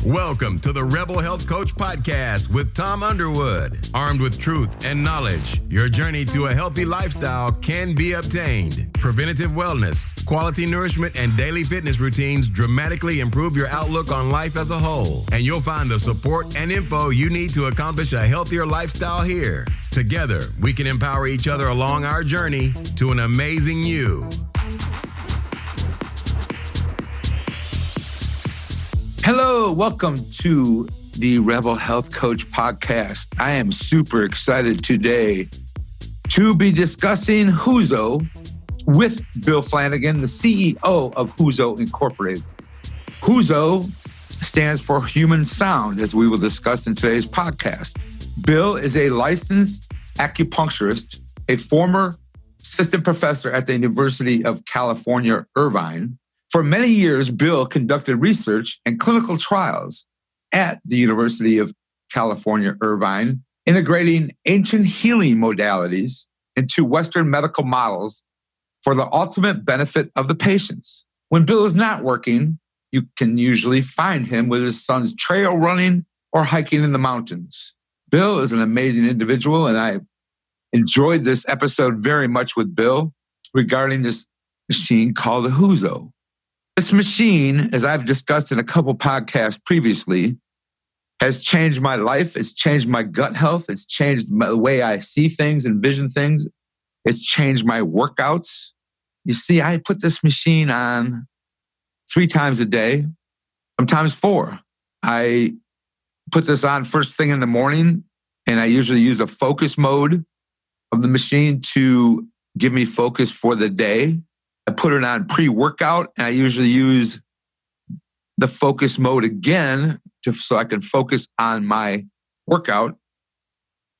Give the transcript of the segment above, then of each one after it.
Welcome to the Rebel Health Coach Podcast with Tom Underwood. Armed with truth and knowledge, your journey to a healthy lifestyle can be obtained. Preventative wellness, quality nourishment, and daily fitness routines dramatically improve your outlook on life as a whole. And you'll find the support and info you need to accomplish a healthier lifestyle here. Together, we can empower each other along our journey to an amazing you. Hello, welcome to the Rebel Health Coach Podcast. I am super excited today to be discussing HuSO with Bill Flanagan, the CEO of HuSO Incorporated. HuSO stands for Human Sound, as we will discuss in today's podcast. Bill is a licensed acupuncturist, a former assistant professor at the University of California, Irvine. For many years, Bill conducted research and clinical trials at the University of California, Irvine, integrating ancient healing modalities into Western medical models for the ultimate benefit of the patients. When Bill is not working, you can usually find him with his son's trail running or hiking in the mountains. Bill is an amazing individual, and I enjoyed this episode very much with Bill regarding this machine called the HuSO. This machine, as I've discussed in a couple podcasts previously, has changed my life. It's changed my gut health. It's changed the way I see things and vision things. It's changed my workouts. You see, I put this machine on 3 times a day, sometimes 4. I put this on first thing in the morning, and I usually use a focus mode of the machine to give me focus for the day. I put it on pre-workout, and I usually use the focus mode again so I can focus on my workout.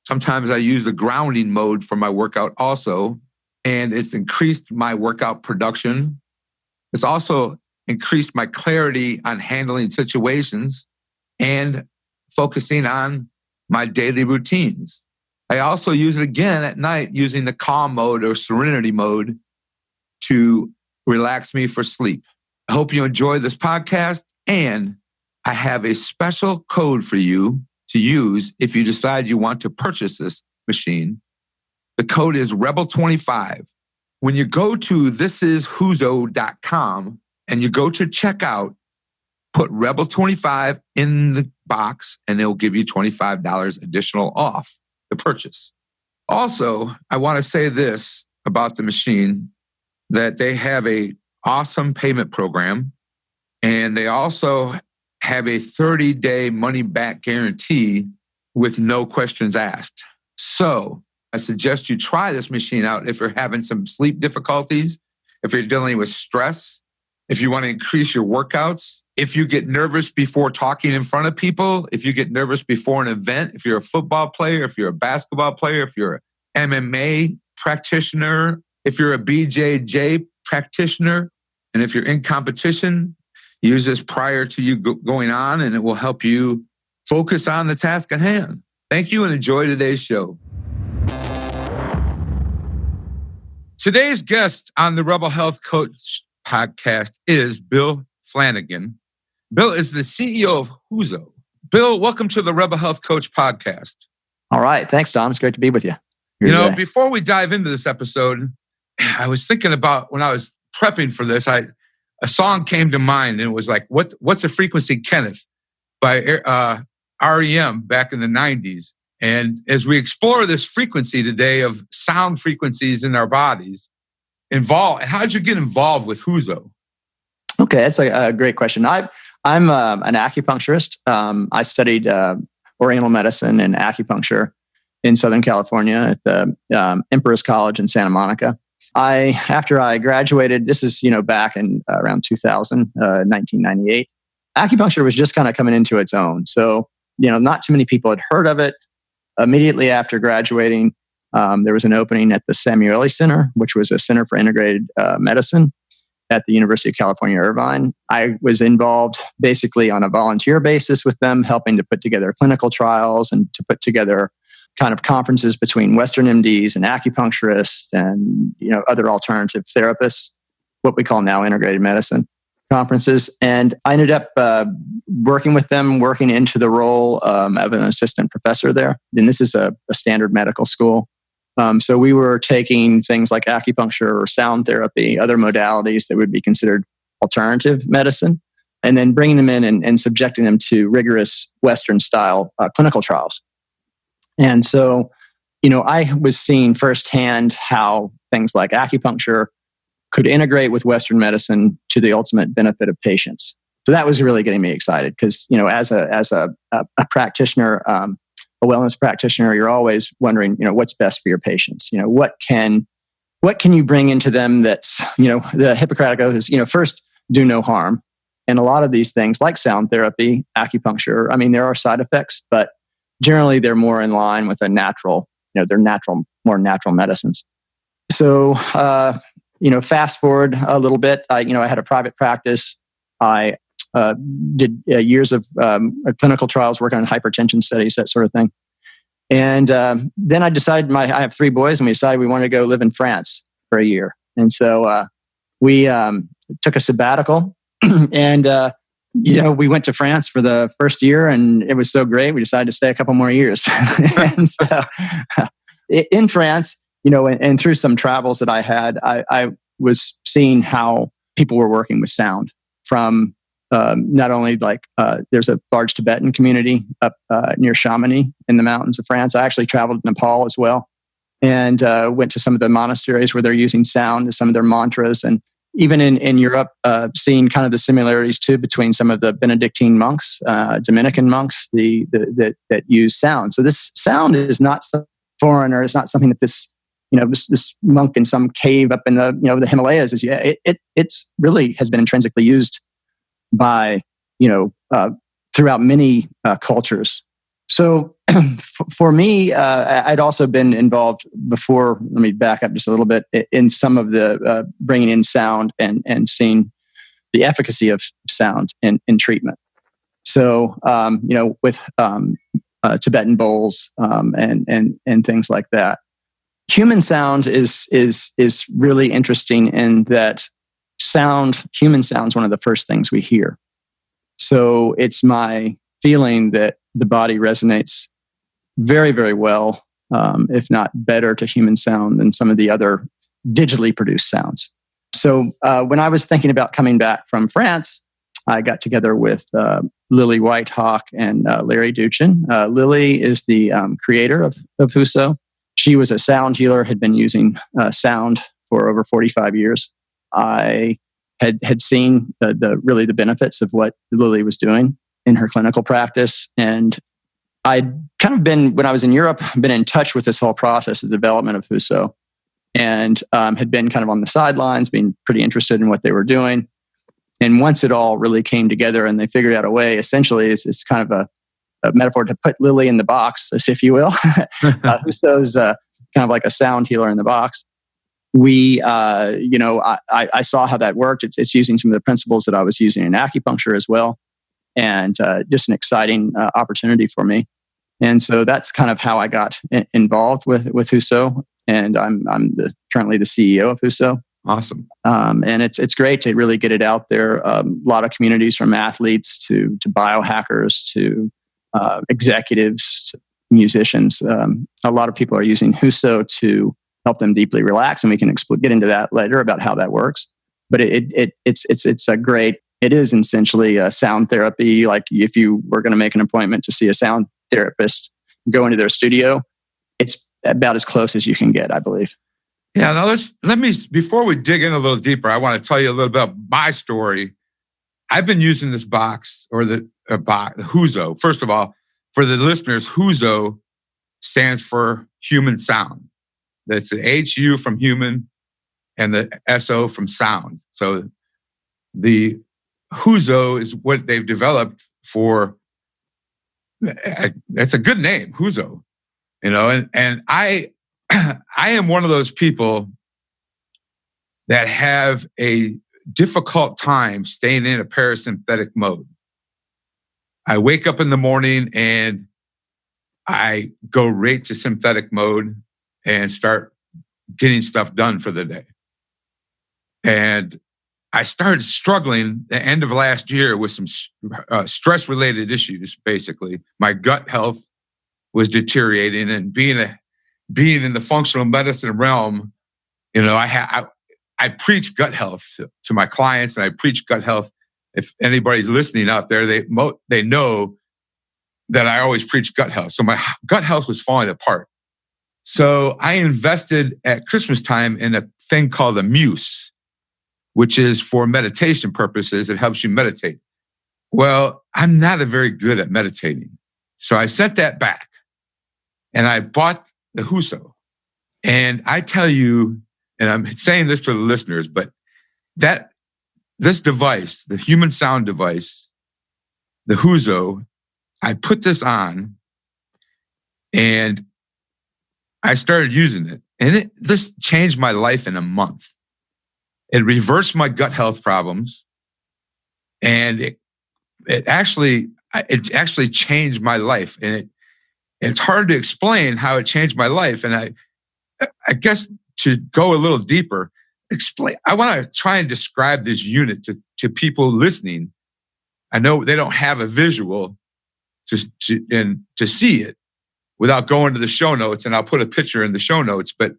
Sometimes I use the grounding mode for my workout also, and it's increased my workout production. It's also increased my clarity on handling situations and focusing on my daily routines. I also use it again at night using the calm mode or serenity mode to relax me for sleep. I hope you enjoy this podcast, and I have a special code for you to use if you decide you want to purchase this machine. The code is Rebel25. When you go to thisishuso.com and you go to checkout, put Rebel25 in the box and it'll give you $25 additional off the purchase. Also, I want to say this about the machine, that they have a awesome payment program, and they also have a 30-day money-back guarantee with no questions asked. So I suggest you try this machine out if you're having some sleep difficulties, if you're dealing with stress, if you want to increase your workouts, if you get nervous before talking in front of people, if you get nervous before an event, if you're a football player, if you're a basketball player, if you're an MMA practitioner, if you're a BJJ practitioner, and if you're in competition, use this prior to you going on, and it will help you focus on the task at hand. Thank you and enjoy today's show. Today's guest on the Rebel Health Coach Podcast is Bill Flanagan. Bill is the CEO of HuSO. Bill, welcome to the Rebel Health Coach Podcast. All right. Thanks, Tom. It's great to be with you. Before we dive into this episode, I was thinking about when I was prepping for this, a song came to mind, and it was like, What's a Frequency, Kenneth by REM back in the 90s. And as we explore this frequency today of sound frequencies in our bodies, how did you get involved with HuSO? Okay, that's a great question. I'm an acupuncturist. I studied Oriental medicine and acupuncture in Southern California at the Emperor's College in Santa Monica. After I graduated, this is back in around 2000, 1998. Acupuncture was just kind of coming into its own. So not too many people had heard of it. Immediately after graduating, there was an opening at the Samueli Center, which was a center for integrated medicine at the University of California, Irvine. I was involved basically on a volunteer basis with them, helping to put together clinical trials and to put together kind of conferences between Western MDs and acupuncturists and other alternative therapists, what we call now integrated medicine. conferences. And I ended up working with them, working into the role of an assistant professor there. And this is a standard medical school. So we were taking things like acupuncture or sound therapy, other modalities that would be considered alternative medicine, and then bringing them in and subjecting them to rigorous Western style clinical trials. And so, I was seeing firsthand how things like acupuncture could integrate with Western medicine to the ultimate benefit of patients. So that was really getting me excited because, as a practitioner, a wellness practitioner, you're always wondering, what's best for your patients. What can you bring into them that's, the Hippocratic Oath is, first, do no harm. And a lot of these things like sound therapy, acupuncture, there are side effects, but generally they're more in line with a natural, more natural medicines. So, fast forward a little bit, I had a private practice. I did years of clinical trials, working on hypertension studies, that sort of thing. And then I decided, I have 3 boys, and we decided we wanted to go live in France for a year. And so we took a sabbatical and, we went to France for the first year, and it was so great. We decided to stay a couple more years. And so in France, and through some travels that I had, I was seeing how people were working with sound from not only there's a large Tibetan community up near Chamonix in the mountains of France. I actually traveled to Nepal as well, and went to some of the monasteries where they're using sound as some of their mantras. And even in Europe, seeing kind of the similarities too between some of the Benedictine monks, Dominican monks, that use sound. So this sound is not foreign, or it's not something that this monk in some cave up in the Himalayas is. It's really has been intrinsically used by throughout many cultures. So for me, I'd also been involved before. Let me back up just a little bit in some of the bringing in sound and seeing the efficacy of sound in treatment. So with Tibetan bowls and things like that. Human sound is really interesting in that human sound is one of the first things we hear. So it's my feeling that the body resonates very, very well, if not better, to human sound than some of the other digitally produced sounds. So when I was thinking about coming back from France, I got together with Lily Whitehawk and Larry Duchin. Lily is the creator of HuSO. She was a sound healer, had been using sound for over 45 years. I had seen the benefits of what Lily was doing in her clinical practice. And I'd kind of been, when I was in Europe, been in touch with this whole process of development of HuSO, and had been kind of on the sidelines, being pretty interested in what they were doing. And once it all really came together and they figured out a way, essentially it's kind of a metaphor to put Lily in the box, if you will. HuSO is kind of like a sound healer in the box. We, I saw how that worked. It's using some of the principles that I was using in acupuncture as well. And just an exciting opportunity for me. And so that's kind of how I got involved with HuSO. And I'm currently the CEO of HuSO. Awesome. And it's great to really get it out there. A lot of communities, from athletes to biohackers to executives, to musicians. A lot of people are using HuSO to help them deeply relax, and we can get into that later about how that works. But it's a great. It is essentially a sound therapy. Like if you were going to make an appointment to see a sound therapist, go into their studio, it's about as close as you can get, I believe. Yeah. Now before we dig in a little deeper, I want to tell you a little about my story. I've been using this box, or the HuSO. First of all, for the listeners, HuSO stands for human sound. That's the HU from human and the SO from sound. So the HuSO is what they've developed for. It's a good name, HuSO. And I am one of those people that have a difficult time staying in a parasympathetic mode. I wake up in the morning and I go right to sympathetic mode and start getting stuff done for the day. And I started struggling the end of last year with some stress-related issues. Basically, my gut health was deteriorating, and being in the functional medicine realm, I preach gut health to my clients, and I preach gut health. If anybody's listening out there, they know that I always preach gut health. So my gut health was falling apart. So I invested at Christmas time in a thing called a Muse, which is for meditation purposes. It helps you meditate. Well, I'm not very good at meditating. So I sent that back and I bought the HuSO. And I tell you, and I'm saying this to the listeners, but this device, the human sound device, the HuSO, I put this on and I started using it. And this changed my life in a month. It reversed my gut health problems. And it actually changed my life. And it's hard to explain how it changed my life. And I guess to go a little deeper, I want to try and describe this unit to people listening. I know they don't have a visual to see it without going to the show notes, and I'll put a picture in the show notes. But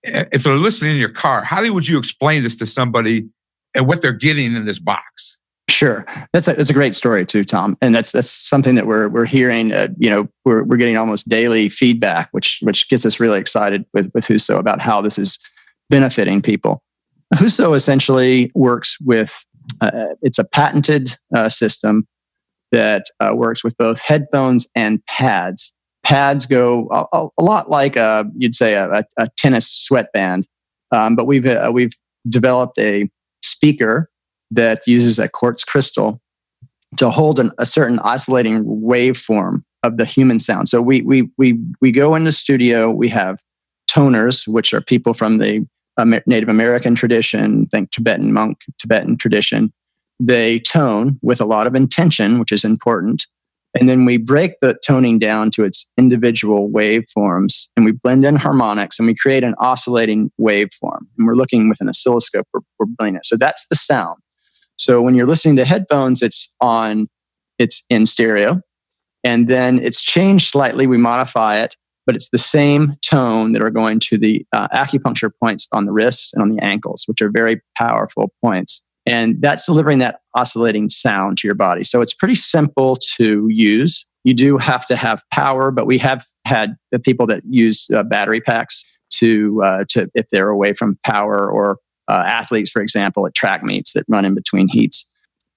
if they're listening in your car, how would you explain this to somebody and what they're getting in this box? Sure, that's a great story too, Tom, and that's something that we're hearing. We're getting almost daily feedback, which gets us really excited with HuSO about how this is benefiting people. HuSO essentially works with it's a patented system that works with both headphones and pads. Pads go a lot like you'd say a tennis sweatband, but we've developed a speaker that uses a quartz crystal to hold a certain oscillating waveform of the human sound. So we go in the studio. We have toners, which are people from the Native American tradition, think Tibetan monk, Tibetan tradition. They tone with a lot of intention, which is important. And then we break the toning down to its individual waveforms, and we blend in harmonics, and we create an oscillating waveform. And we're looking with an oscilloscope, we're blending it. So that's the sound. So when you're listening to headphones, it's in stereo, and then it's changed slightly. We modify it, but it's the same tone that are going to the acupuncture points on the wrists and on the ankles, which are very powerful points. And that's delivering that oscillating sound to your body. So it's pretty simple to use. You do have to have power, but we have had the people that use battery packs to if they're away from power, or athletes, for example, at track meets that run in between heats.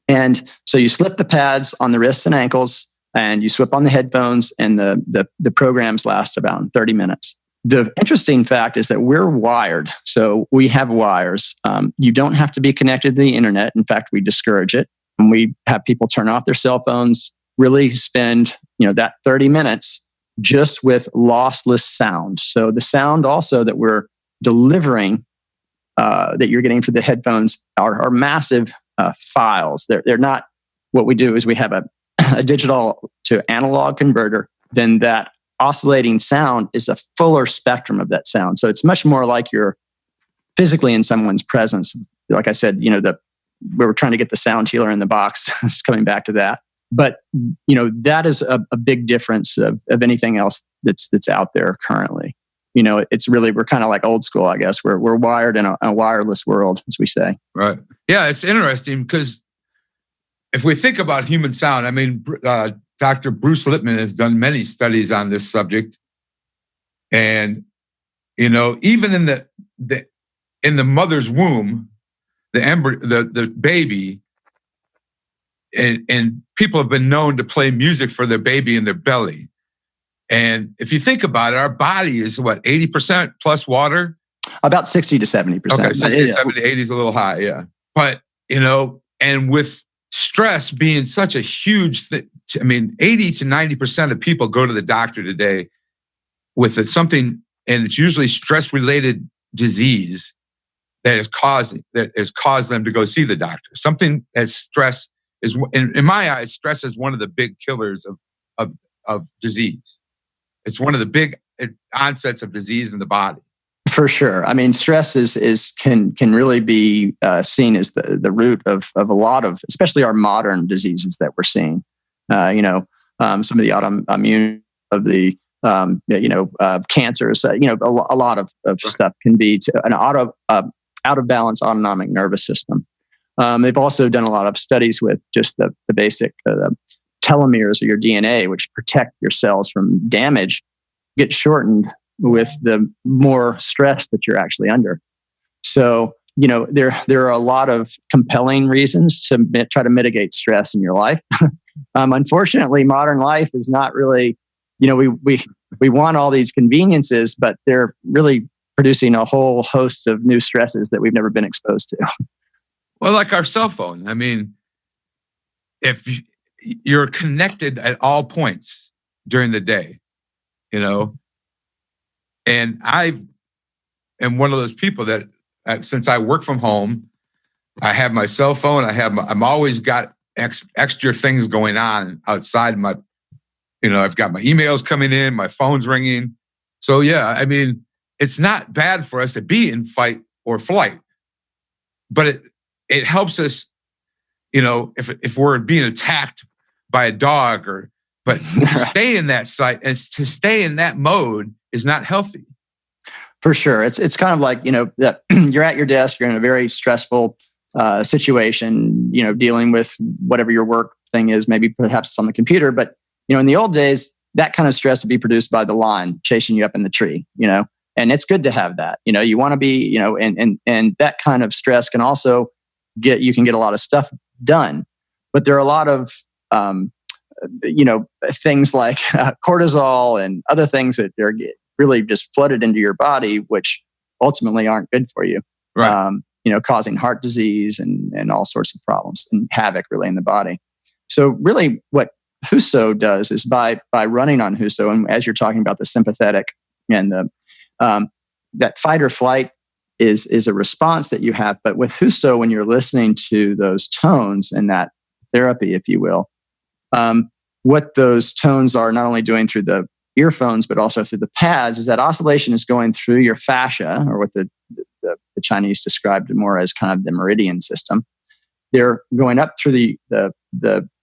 And so you slip the pads on the wrists and ankles, and you slip on the headphones, and the programs last about 30 minutes. The interesting fact is that we're wired. So we have wires. You don't have to be connected to the internet. In fact, we discourage it. And we have people turn off their cell phones, really spend that 30 minutes just with lossless sound. So the sound also that we're delivering, that you're getting for the headphones, are massive files. They're not. What we do is we have a digital to analog converter. Then that oscillating sound is a fuller spectrum of that sound. So it's much more like you're physically in someone's presence. Like I said, we were trying to get the sound healer in the box. It's coming back to that. But, that is a big difference of anything else that's out there currently. It's really, we're kind of like old school, I guess. We're wired in a wireless world, as we say. Right. Yeah, it's interesting because if we think about human sound, I mean, Dr. Bruce Lipman has done many studies on this subject. And, even in the mother's womb, the embryo, the baby, and people have been known to play music for their baby in their belly. And if you think about it, our body is 80% plus water? About 60 to 70%. Okay, 60 to 70, 80 is a little high, yeah. But, and with stress being such a huge thing, 80 to 90% of people go to the doctor today with something, and it's usually stress-related disease that has caused them to go see the doctor. Something as stress is, in my eyes, stress is one of the big killers of disease. It's one of the big onsets of disease in the body. For sure. I mean, stress can really be seen as the root of a lot of, especially our modern diseases that we're seeing. Some of the autoimmune of the cancers. A lot of stuff can be an out of balance autonomic nervous system. They've also done a lot of studies with just the basic telomeres of your DNA, which protect your cells from damage, get shortened with the more stress that you're actually under. So, there are a lot of compelling reasons to try to mitigate stress in your life. Unfortunately, modern life is not really, we want all these conveniences, but they're really producing a whole host of new stresses that we've never been exposed to. Well, like our cell phone. I mean, if you're connected at all points during the day, and I am one of those people that since I work from home, I have my cell phone. I'm always got extra things going on outside my, I've got my emails coming in, my phone's ringing. So yeah, I mean, it's not bad for us to be in fight or flight, but it helps us, if we're being attacked by a dog but to stay in that site and to stay in that mode is not healthy. For sure. It's kind of like, that you're at your desk, you're in a very stressful situation, dealing with whatever your work thing is, maybe perhaps it's on the computer. But, in the old days, that kind of stress would be produced by the lion chasing you up in the tree, and it's good to have that. You want to be, and that kind of stress can also you can get a lot of stuff done. But there are a lot of, things like cortisol and other things that they're really just flooded into your body, which ultimately aren't good for you. Right. Causing heart disease and all sorts of problems and havoc really in the body. So really what HuSO does is by running on HuSO, and as you're talking about the sympathetic and that fight or flight is a response that you have. But with HuSO, when you're listening to those tones and that therapy, if you will, what those tones are not only doing through the earphones, but also through the pads, is that oscillation is going through your fascia, or what the Chinese described more as kind of the meridian system. They're going up through the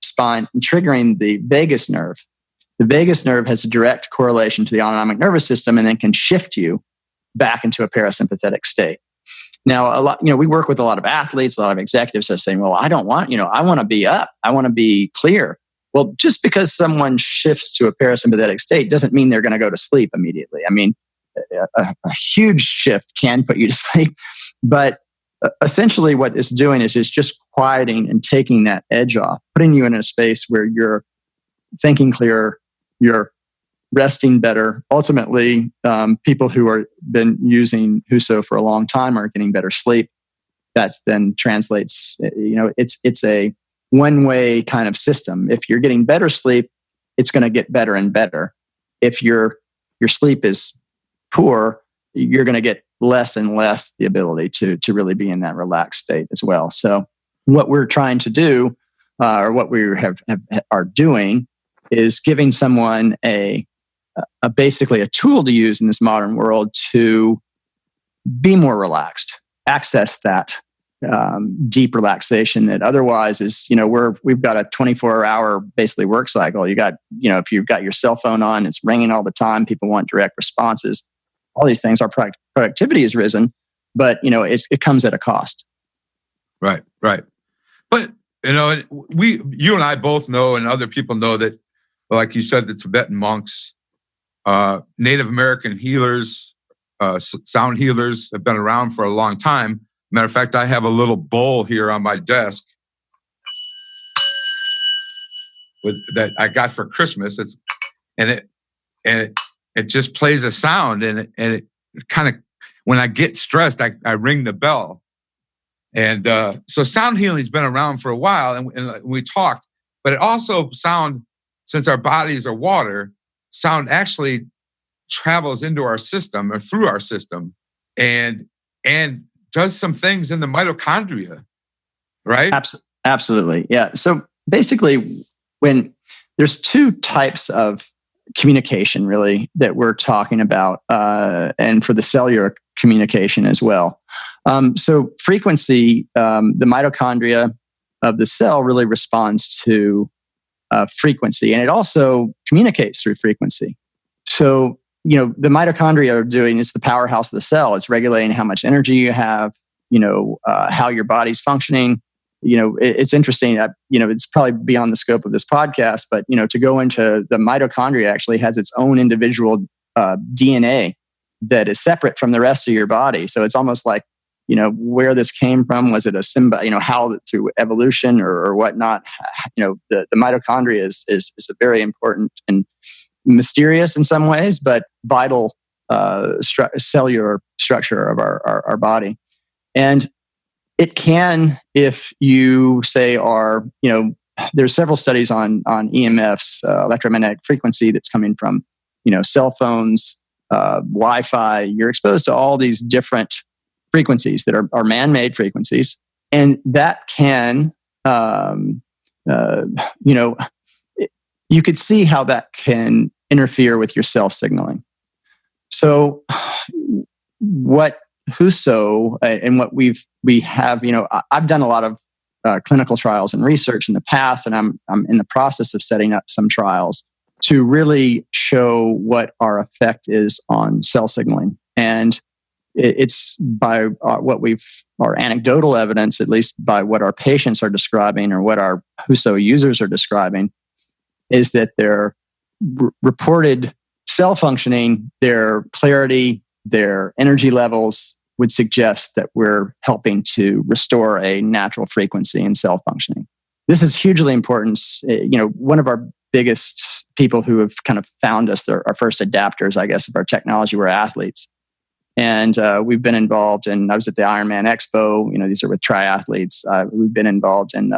spine and triggering the vagus nerve. The vagus nerve has a direct correlation to the autonomic nervous system and then can shift you back into a parasympathetic state. Now, we work with a lot of athletes, a lot of executives that are saying, well, I don't want, I want to be up. I want to be clear. Well, just because someone shifts to a parasympathetic state doesn't mean they're going to go to sleep immediately. I mean, a huge shift can put you to sleep, but essentially what it's doing is just quieting and taking that edge off, putting you in a space where you're thinking clearer, you're resting better. Ultimately, people who are been using HuSO for a long time are getting better sleep. That's then translates, it's a one-way kind of system. If you're getting better sleep, it's going to get better and better. If your sleep is poor, you're going to get less and less the ability to really be in that relaxed state as well. So what we're trying to do, or what we are doing, is giving someone basically a tool to use in this modern world to be more relaxed, access that deep relaxation that otherwise is, we've got a 24-hour basically work cycle. You got, if you've got your cell phone on, it's ringing all the time. People want direct responses. All these things, our productivity has risen, but it comes at a cost. Right. But you and I both know, and other people know that, like you said, the Tibetan monks, Native American healers, sound healers have been around for a long time. Matter of fact, I have a little bowl here on my desk that I got for Christmas. It just plays a sound, and it kind of, when I get stressed, I ring the bell. And so sound healing's been around for a while, and we talked, but it also since our bodies are water, sound actually travels into our system or through our system and does some things in the mitochondria, right? Absolutely. Yeah. So basically, when there's two types of communication, really, that we're talking about, and for the cellular communication as well. So frequency, the mitochondria of the cell really responds to frequency, and it also communicates through frequency. So, the mitochondria are doing, it's the powerhouse of the cell. It's regulating how much energy you have, how your body's functioning. It's interesting. It's probably beyond the scope of this podcast, but, to go into the mitochondria actually has its own individual DNA that is separate from the rest of your body. So it's almost like, where this came from. Was it a how through evolution or whatnot? The mitochondria is a very important and mysterious in some ways, but vital cellular structure of our body. And it can, if you say there's several studies on EMFs, electromagnetic frequency that's coming from, cell phones, Wi-Fi. You're exposed to all these different frequencies that are man-made frequencies. And that can, you could see how that can interfere with your cell signaling. So what HuSO and what we have, I've done a lot of clinical trials and research in the past, and I'm in the process of setting up some trials to really show what our effect is on cell signaling. And it's by our anecdotal evidence, at least by what our patients are describing or what our HuSO users are describing, is that their reported cell functioning, their clarity, their energy levels would suggest that we're helping to restore a natural frequency in cell functioning. This is hugely important. One of our biggest people who have kind of found us, our first adapters, I guess, of our technology, were athletes. And we've been involved I was at the Ironman Expo, these are with triathletes. We've been involved in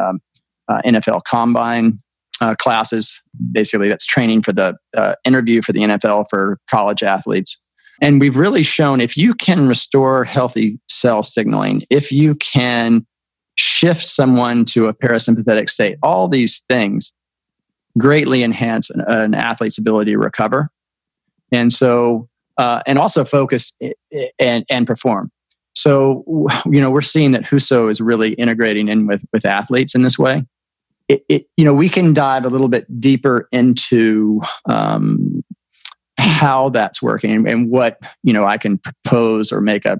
NFL Combine classes. Basically, that's training for the interview for the NFL for college athletes. And we've really shown if you can restore healthy cell signaling, if you can shift someone to a parasympathetic state, all these things greatly enhance an athlete's ability to recover. And so, and also focus and perform. So, we're seeing that HuSO is really integrating in with athletes in this way. We can dive a little bit deeper into how that's working and what, I can propose or make a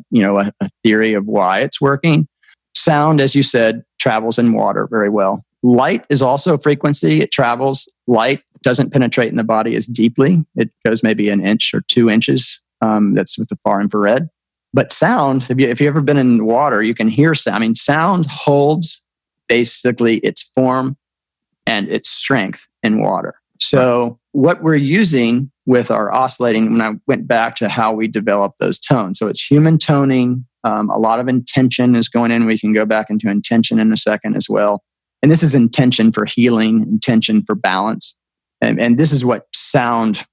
theory of why it's working. Sound, as you said, travels in water very well. Light is also a frequency. It travels. Light doesn't penetrate in the body as deeply. It goes maybe an inch or 2 inches. That's with the far infrared. But sound, if you've ever been in water, you can hear sound. Sound holds basically its form and its strength in water. So what we're using with our oscillating, when I went back to how we develop those tones, so it's human toning. A lot of intention is going in. We can go back into intention in a second as well. And this is intention for healing, intention for balance. And this is what sound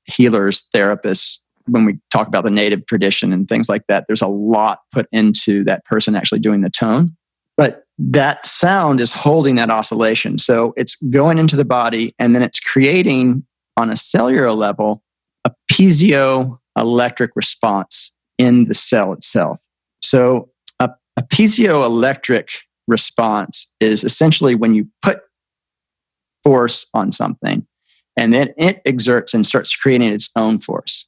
healers, therapists, when we talk about the native tradition and things like that, there's a lot put into that person actually doing the tone. But that sound is holding that oscillation. So it's going into the body, and then it's creating, on a cellular level, a piezoelectric response in the cell itself. So a piezoelectric response is essentially when you put force on something, and then it exerts and starts creating its own force.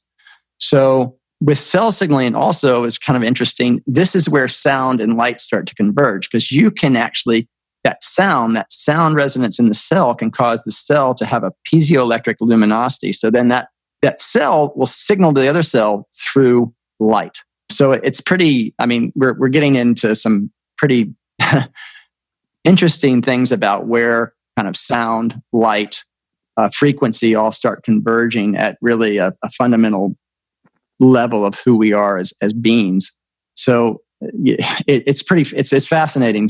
So with cell signaling also is kind of interesting. This is where sound and light start to converge, because you can actually, that sound resonance in the cell can cause the cell to have a piezoelectric luminosity. So then that cell will signal to the other cell through light. So it's pretty, we're getting into some pretty interesting things about where kind of sound, light, frequency all start converging at really a fundamental level of who we are as beings. So it's fascinating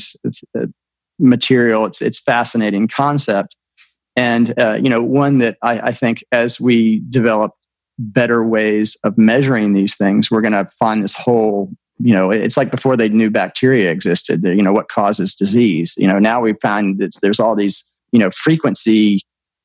material. It's fascinating concept. And, one that I think as we develop better ways of measuring these things, we're going to find this whole, it's like before they knew bacteria existed, what causes disease. Now we find that there's all these, frequency,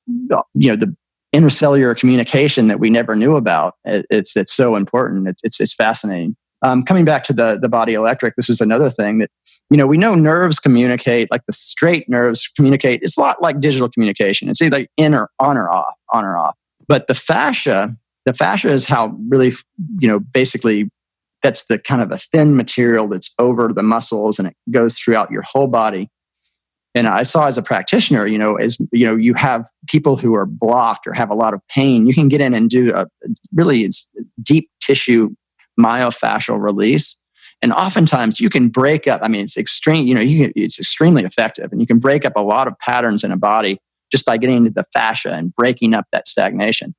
the intercellular communication that we never knew about. It's so important. It's fascinating. Coming back to the body electric, this is another thing that, we know nerves communicate, like the straight nerves communicate. It's a lot like digital communication. It's either on or off. But the fascia is how really, basically that's the kind of a thin material that's over the muscles and it goes throughout your whole body. And I saw as a practitioner, you have people who are blocked or have a lot of pain. You can get in and do it's deep tissue myofascial release. And oftentimes you can break up. I mean, it's extreme. It's extremely effective, and you can break up a lot of patterns in a body just by getting into the fascia and breaking up that stagnation.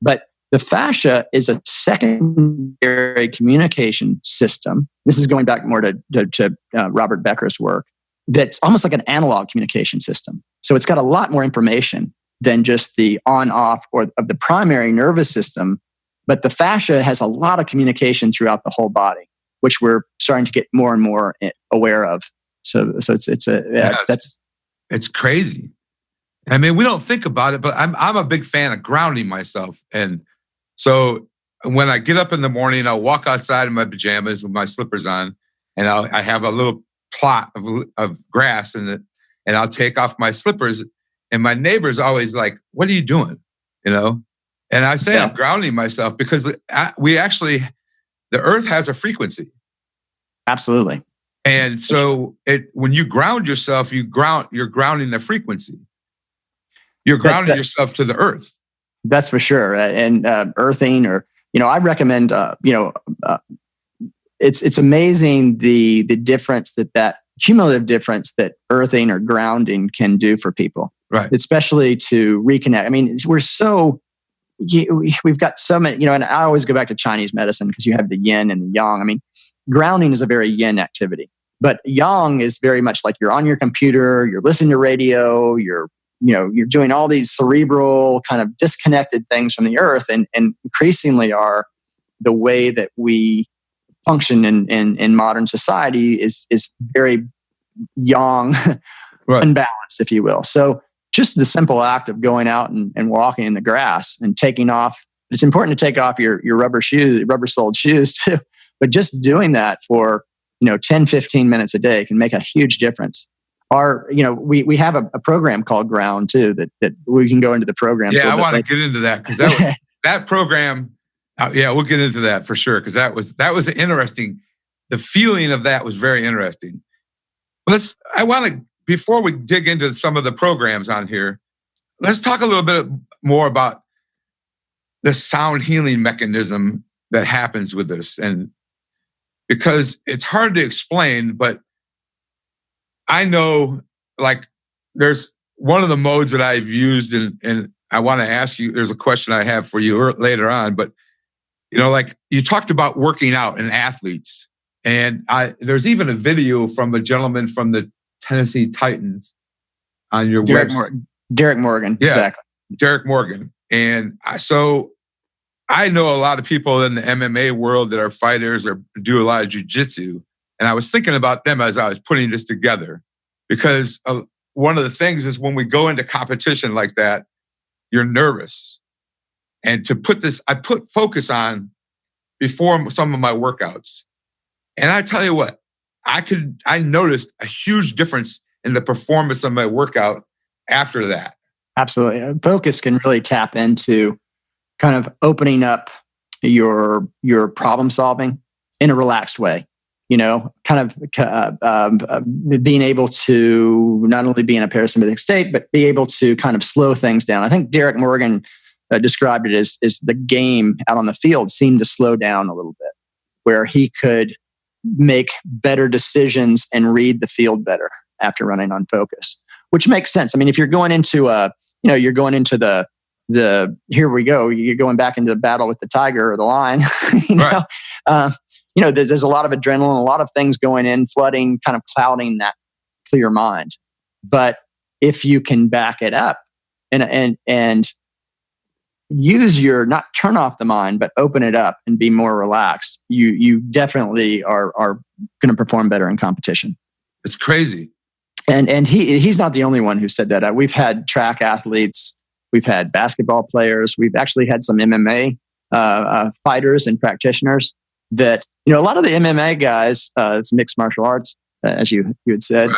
But the fascia is a secondary communication system. This is going back more to Robert Becker's work. That's almost like an analog communication system. So it's got a lot more information than just the on-off or of the primary nervous system. But the fascia has a lot of communication throughout the whole body, which we're starting to get more and more aware of. So it's crazy. I mean, we don't think about it, but I'm a big fan of grounding myself. And so when I get up in the morning, I'll walk outside in my pajamas with my slippers on, and I have a little plot of grass and I'll take off my slippers, and my neighbor's always like, "What are you doing?" And I say, I'm grounding myself because the earth has a frequency. Absolutely. And so when you ground yourself, you're grounding the frequency. You're grounding yourself to the earth. That's for sure. And earthing, or, I recommend, it's amazing the difference that cumulative difference that earthing or grounding can do for people. Right. Especially to reconnect. I mean, we've got so many, and I always go back to Chinese medicine because you have the yin and the yang. I mean, grounding is a very yin activity, but yang is very much like you're on your computer, you're listening to radio, you're doing all these cerebral kind of disconnected things from the earth, and increasingly are the way that we function in modern society is very yang, right, unbalanced, if you will. So just the simple act of going out and walking in the grass and taking off. It's important to take off your rubber-soled shoes too. But just doing that for 10, 15 minutes a day can make a huge difference. We have a program called Ground too that we can go into the program. Yeah, I want to get into that because that program. We'll get into that for sure because that was interesting. The feeling of that was very interesting. Before we dig into some of the programs on here, let's talk a little bit more about the sound healing mechanism that happens with this. And because it's hard to explain, but I know there's one of the modes that I've used, and I want to ask you, there's a question I have for you later on, but you talked about working out and athletes. And there's even a video from a gentleman from the Tennessee Titans on your website. Derek Morgan. Yeah, exactly. Derek Morgan. And so I know a lot of people in the MMA world that are fighters or do a lot of jiu-jitsu. And I was thinking about them as I was putting this together because one of the things is when we go into competition like that, you're nervous. And to put this, I put focus on before some of my workouts. And I tell you what, I noticed a huge difference in the performance of my workout after that. Absolutely. Focus can really tap into kind of opening up your problem solving in a relaxed way. Kind of being able to not only be in a parasympathetic state, but be able to kind of slow things down. I think Derek Morgan described it as the game out on the field seemed to slow down a little bit, where he could make better decisions and read the field better after running on focus, which makes sense. I mean, if you're going into you're going back into the battle with the tiger or the lion, Right. There's a lot of adrenaline, a lot of things going in, flooding, kind of clouding that clear mind. But if you can back it up and use not turn off the mind, but open it up and be more relaxed, you definitely are going to perform better in competition. It's crazy. And he's not the only one who said that. We've had track athletes We've had basketball players. We've actually had some MMA fighters and practitioners that, a lot of the MMA guys, it's mixed martial arts, as you had said,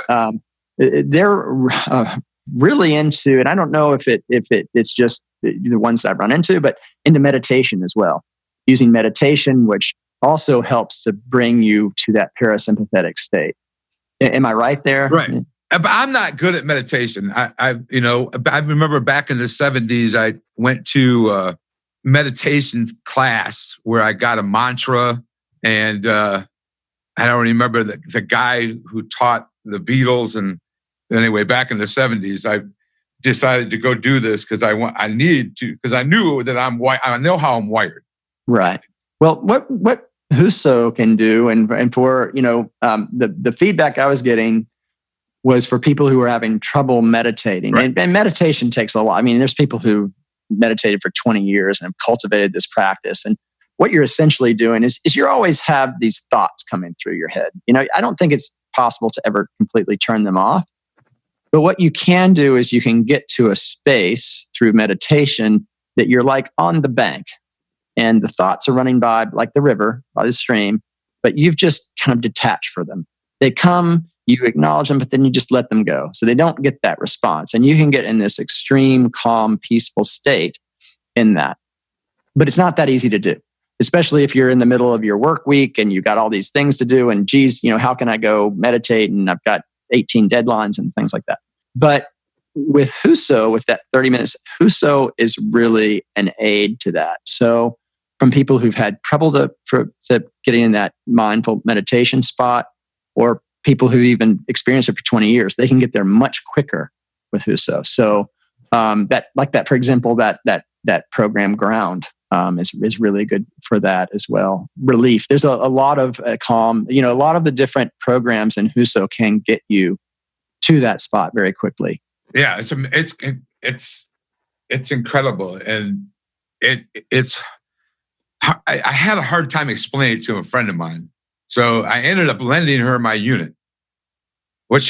they're really into, and I don't know if it's just the ones that I've run into, but into meditation as well, using meditation, which also helps to bring you to that parasympathetic state. Am I right there? Right. But I'm not good at meditation. I remember back in the 70s, I went to a meditation class where I got a mantra, and I don't remember the guy who taught the Beatles. And anyway, back in the 70s, I decided to go do this because I needed to, because I knew that I know how I'm wired. Right. Well, what HuSO can do, and for the feedback I was getting was for people who are having trouble meditating, and meditation takes a lot. I mean, there's people who meditated for 20 years and have cultivated this practice, and what you're essentially doing is you always have these thoughts coming through your head. I don't think it's possible to ever completely turn them off. But what you can do is you can get to a space through meditation that you're like on the bank, and the thoughts are running by like the river, by the stream, but you've just kind of detached for them. They come, you acknowledge them, but then you just let them go. So they don't get that response. And you can get in this extreme, calm, peaceful state in that. But it's not that easy to do, especially if you're in the middle of your work week and you've got all these things to do. And geez, how can I go meditate? And I've got 18 deadlines and things like that. But with HuSO, with that 30 minutes, HuSO is really an aid to that. So from people who've had trouble to getting in that mindful meditation spot, or people who even experienced it for 20 years, they can get there much quicker with HuSO. So for example, that program Ground is really good for that as well. Relief. There's a lot of calm. A lot of the different programs in HuSO can get you to that spot very quickly. Yeah, it's incredible, and it's. I had a hard time explaining it to a friend of mine, so I ended up lending her my unit. Well,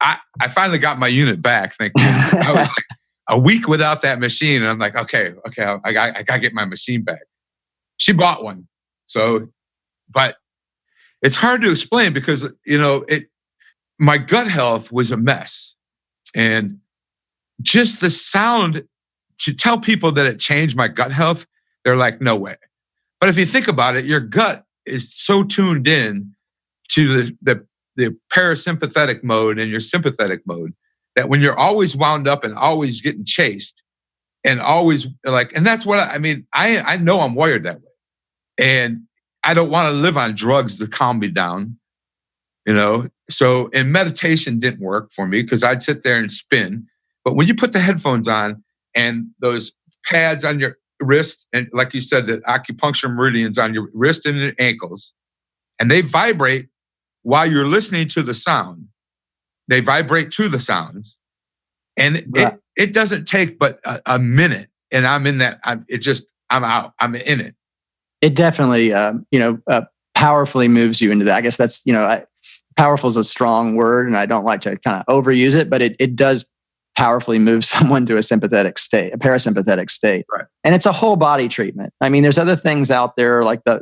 I finally got my unit back. Thank you. I was like a week without that machine, and I'm like, okay, I got to get my machine back. She bought one, but it's hard to explain because my gut health was a mess, and just the sound to tell people that it changed my gut health, they're like, no way. But if you think about it, your gut is so tuned in to the parasympathetic mode and your sympathetic mode that when you're always wound up and always getting chased and always and that's what I know I'm wired that way. And I don't want to live on drugs to calm me down, So, and meditation didn't work for me because I'd sit there and spin. But when you put the headphones on and those pads on your wrist, and like you said, the acupuncture meridians on your wrist and your ankles, and they vibrate while you're listening to the sound. They vibrate to the sounds, and it doesn't take but a minute, and I'm in that. I'm out. I'm in it. It definitely, powerfully moves you into that. I guess that's powerful is a strong word, and I don't like to kind of overuse it, but it does powerfully move someone to a sympathetic state, a parasympathetic state. Right. And it's a whole body treatment. I mean, there's other things out there like the,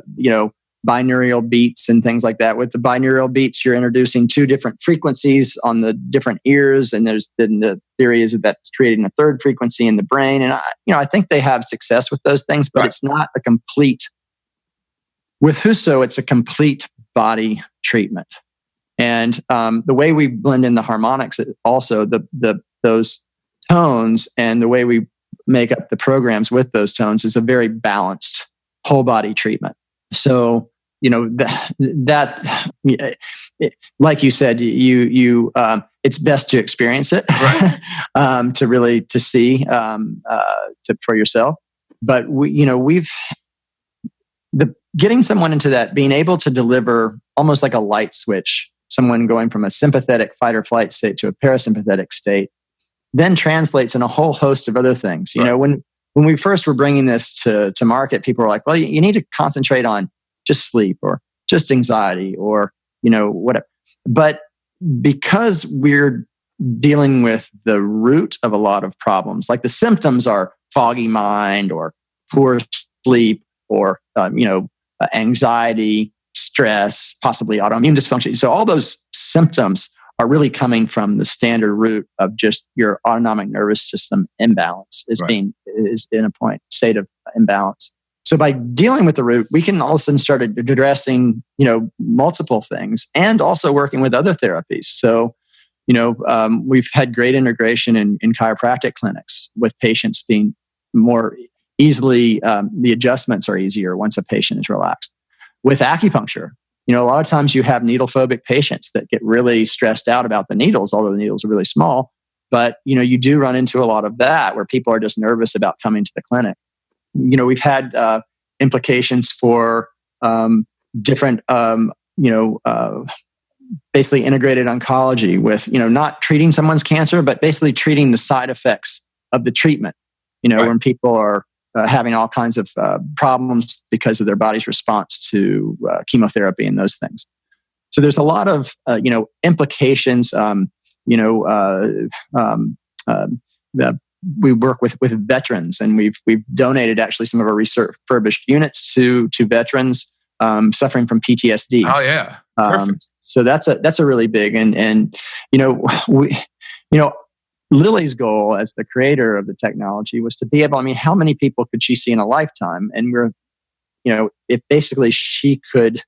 binaural beats and things like that. With the binaural beats, you're introducing two different frequencies on the different ears. And the theory is that that's creating a third frequency in the brain. And I think they have success with those things, but It's not a complete, with HuSO, it's a complete body treatment. And the way we blend in the harmonics, also those tones and the way we make up the programs with those tones is a very balanced whole body treatment. So, like you said, you it's best to experience it, right. to really to see for yourself. But getting someone into that, being able to deliver almost like a light switch, someone going from a sympathetic fight or flight state to a parasympathetic state, then translates in a whole host of other things. Right. When we first were bringing this to market, people were like, well, you need to concentrate on just sleep or just anxiety or, whatever. But because we're dealing with the root of a lot of problems. Like the symptoms are foggy mind or poor sleep or, anxiety, stress, possibly autoimmune dysfunction. So all those symptoms are really coming from the standard root of just your autonomic nervous system imbalance is in a state of imbalance. So by dealing with the root, we can all of a sudden start addressing, multiple things and also working with other therapies. So, we've had great integration in chiropractic clinics with patients being more easily, the adjustments are easier once a patient is relaxed. With acupuncture, a lot of times you have needle phobic patients that get really stressed out about the needles, although the needles are really small. But, you do run into a lot of that where people are just nervous about coming to the clinic. We've had implications for different, basically integrated oncology with, not treating someone's cancer, but basically treating the side effects of the treatment, when people are having all kinds of problems because of their body's response to chemotherapy and those things. So there's a lot of, implications, we work with veterans, and we've donated actually some of our refurbished units to veterans suffering from PTSD. Oh yeah, so that's a really big and Lily's goal as the creator of the technology was to be able. How many people could she see in a lifetime? And if basically she could,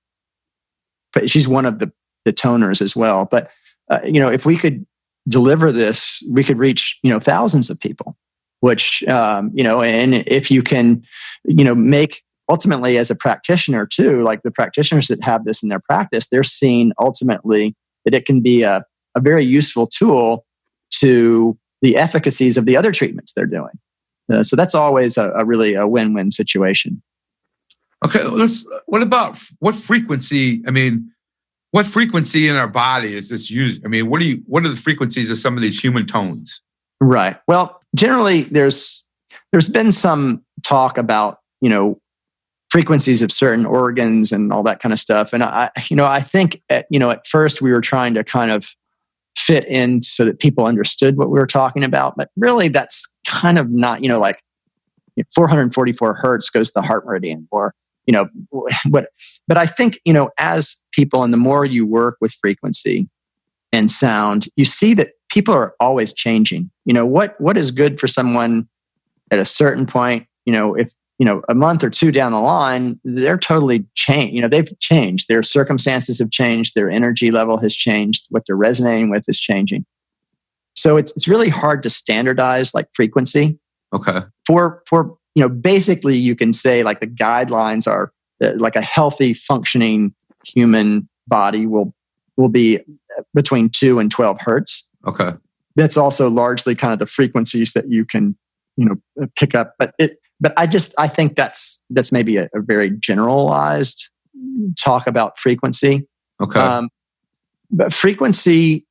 she's one of the toners as well. But if we could deliver this, we could reach thousands of people. Which and if you can make ultimately as a practitioner too, like the practitioners that have this in their practice, they're seeing ultimately that it can be a very useful tool to the efficacies of the other treatments they're doing. So that's always a really a win-win situation. Okay, what frequency? What frequency in our body is this used? What are the frequencies of some of these human tones? Right. Well, generally, there's been some talk about frequencies of certain organs and all that kind of stuff. And I think at first we were trying to kind of fit in so that people understood what we were talking about, but really that's kind of not 444 hertz goes to the heart meridian, or but I think as people, and the more you work with frequency and sound, you see that people are always changing. What is good for someone at a certain point, if a month or two down the line, they're totally changed. They've changed. Their circumstances have changed. Their energy level has changed. What they're resonating with is changing. So it's really hard to standardize like frequency. Okay. For basically you can say like the guidelines are like a healthy functioning human body will be between 2 and 12 hertz. Okay. That's also largely kind of the frequencies that you can pick up, but I think that's maybe a very generalized talk about frequency. Okay. But frequency,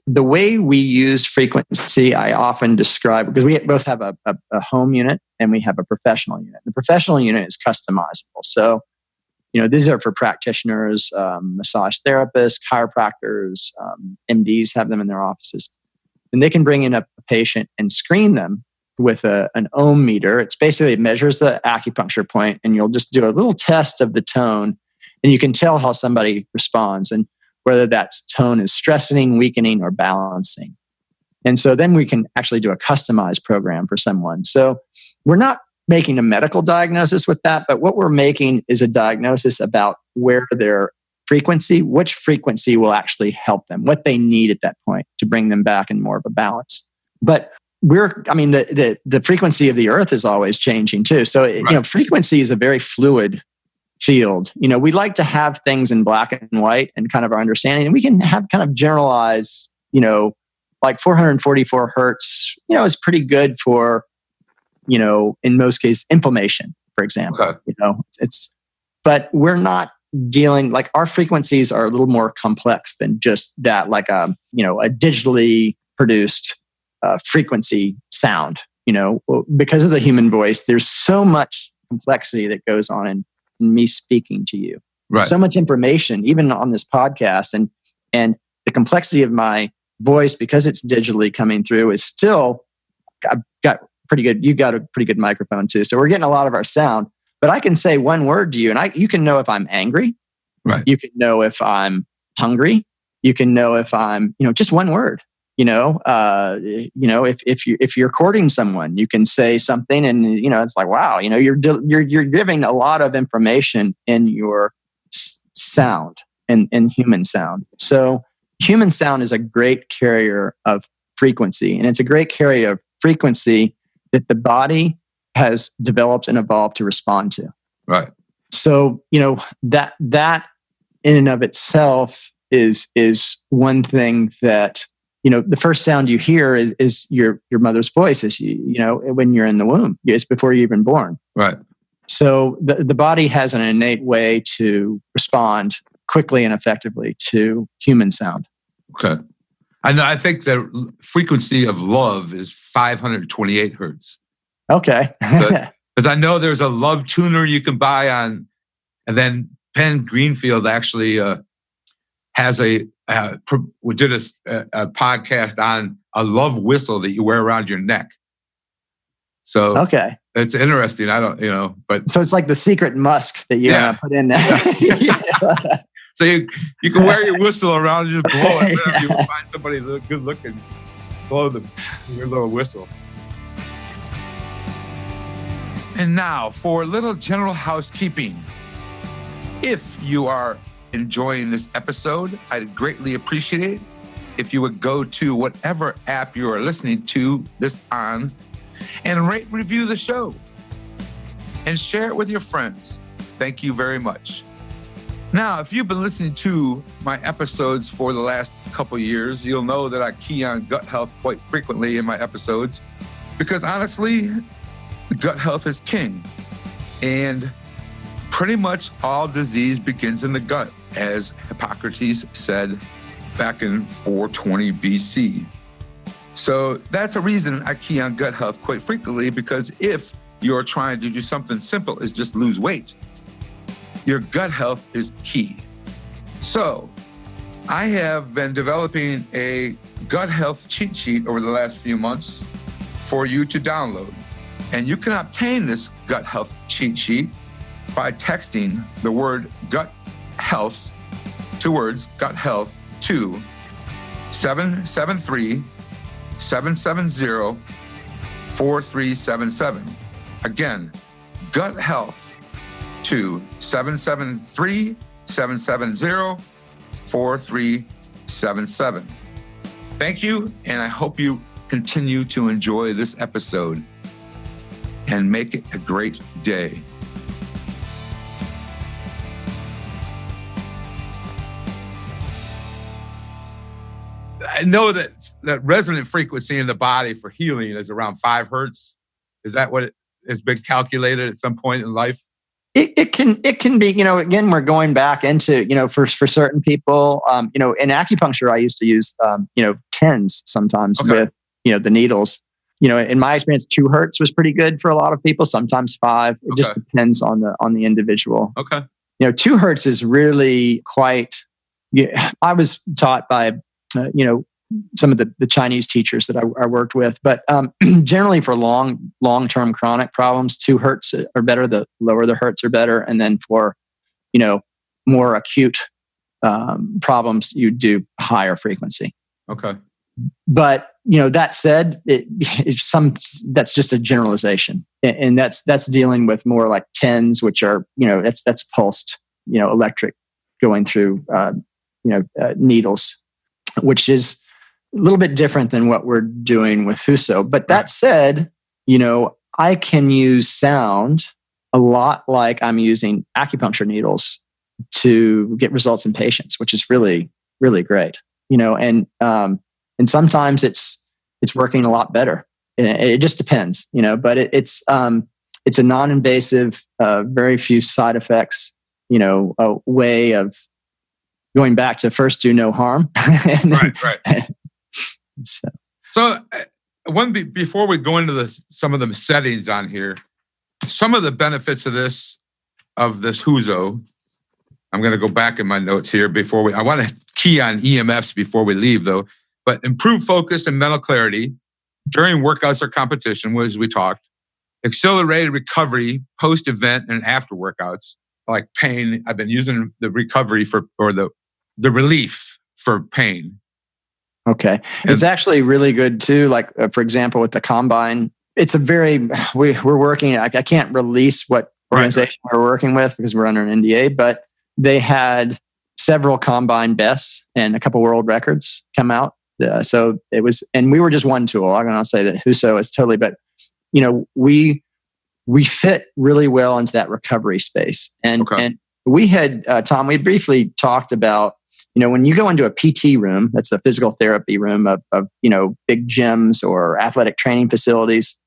the way we use frequency, I often describe, because we both have a home unit and we have a professional unit. The professional unit is customizable. So, these are for practitioners, massage therapists, chiropractors, MDs have them in their offices. And they can bring in a patient and screen them with an ohm meter. It's basically, it measures the acupuncture point, and you'll just do a little test of the tone, and you can tell how somebody responds and whether that tone is strengthening, weakening, or balancing. And so then we can actually do a customized program for someone. So we're not making a medical diagnosis with that, but what we're making is a diagnosis about where their frequency, which frequency will actually help them, what they need at that point to bring them back in more of a balance. But the frequency of the earth is always changing too. So, frequency is a very fluid field. We like to have things in black and white and kind of our understanding, and we can have kind of generalized, like 444 hertz, is pretty good for, in most cases, inflammation, for example. Okay. But we're not dealing, like our frequencies are a little more complex than just that, like a digitally produced frequency sound, because of the human voice, there's so much complexity that goes on in me speaking to you. Right. So much information, even on this podcast, and the complexity of my voice, because it's digitally coming through, is still, I've got pretty good, you got a pretty good microphone too. So we're getting a lot of our sound, but I can say one word to you and you can know if I'm angry. Right. You can know if I'm hungry. You can know if I'm, just one word. If you're courting someone, you can say something, and it's like, wow, you're giving a lot of information in your sound and human sound. So human sound is a great carrier of frequency, and it's a great carrier of frequency that the body has developed and evolved to respond to. Right. So that in and of itself is one thing that. The first sound you hear is your mother's voice, as when you're in the womb. It's before you're even born. Right. So the body has an innate way to respond quickly and effectively to human sound. Okay. And I think the frequency of love is 528 hertz. Okay. Because I know there's a love tuner you can buy on, and then Penn Greenfield actually has we did a podcast on a love whistle that you wear around your neck. So okay, it's interesting. I don't, but so it's like the secret musk that you put in there. So you can wear your whistle around and just blow it. Whenever you find somebody good looking, blow your little whistle. And now for a little general housekeeping. If you are enjoying this episode, I'd greatly appreciate it if you would go to whatever app you are listening to this on and rate and review the show and share it with your friends. Thank you very much. Now, if you've been listening to my episodes for the last couple years, you'll know that I key on gut health quite frequently in my episodes because honestly, gut health is king. And pretty much all disease begins in the gut, as Hippocrates said back in 420 BC. So that's a reason I key on gut health quite frequently, because if you're trying to do something simple as just lose weight, your gut health is key. So I have been developing a gut health cheat sheet over the last few months for you to download. And you can obtain this gut health cheat sheet by texting the word gut health, 2 words, gut health, to 773-770-4377. Again, gut health to 773-770-4377. Thank you, and I hope you continue to enjoy this episode and make it a great day. I know that resonant frequency in the body for healing is around 5 hertz. Is that what it has been calculated at some point in life? It can be, again, we're going back into, for certain people, in acupuncture, I used to use, 10s sometimes with, the needles. In my experience, 2 hertz was pretty good for a lot of people, sometimes 5. It just depends on the individual. Okay. 2 hertz is really quite, I was taught by, some of the Chinese teachers that I worked with, but generally for long-term chronic problems, 2 hertz are better. The lower the hertz are better. And then for, more acute problems, you do higher frequency. Okay. But, that said, that's just a generalization. And that's dealing with more like 10s, which are, that's pulsed, electric going through, needles, which is a little bit different than what we're doing with HuSO. But that said, I can use sound a lot like I'm using acupuncture needles to get results in patients, which is really, really great. And sometimes it's working a lot better. It just depends, but it's a non-invasive, very few side effects, a way of going back to first do no harm. Right. So before we go into some of the settings on here, some of the benefits of this HuSO, I'm going to go back in my notes here I want to key on EMFs before we leave though. but improved focus and mental clarity during workouts or competition, as we talked, accelerated recovery post-event and after workouts, like pain. I've been using the recovery or the relief for pain. Okay. It's actually really good too. Like, for example, with the Combine, it's we're working, I can't release what organization we're working with because we're under an NDA, but they had several Combine bests and a couple world records come out. So it was, and we were just one tool. I'm going to say that HuSO is totally, but we fit really well into that recovery space. And we had, Tom, we briefly talked about, when you go into a PT room, that's a physical therapy room of big gyms or athletic training facilities.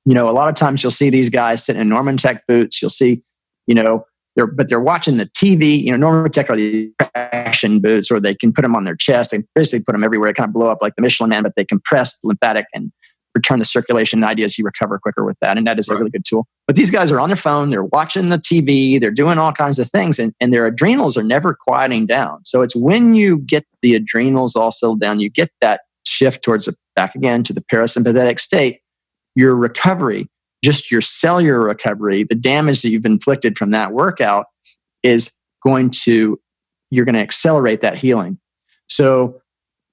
A lot of times you'll see these guys sitting in Norman Tech boots. You'll see, they're watching the TV. Norman Tech are the traction boots, or they can put them on their chest. They basically put them everywhere. They kind of blow up like the Michelin Man, but they compress the lymphatic and return the circulation. The idea is you recover quicker with that. And that is a really good tool. But these guys are on their phone. They're watching the TV. They're doing all kinds of things. And their adrenals are never quieting down. So it's when you get the adrenals all settled down, you get that shift towards back again to the parasympathetic state, your recovery, just your cellular recovery, the damage that you've inflicted from that workout is you're going to accelerate that healing. So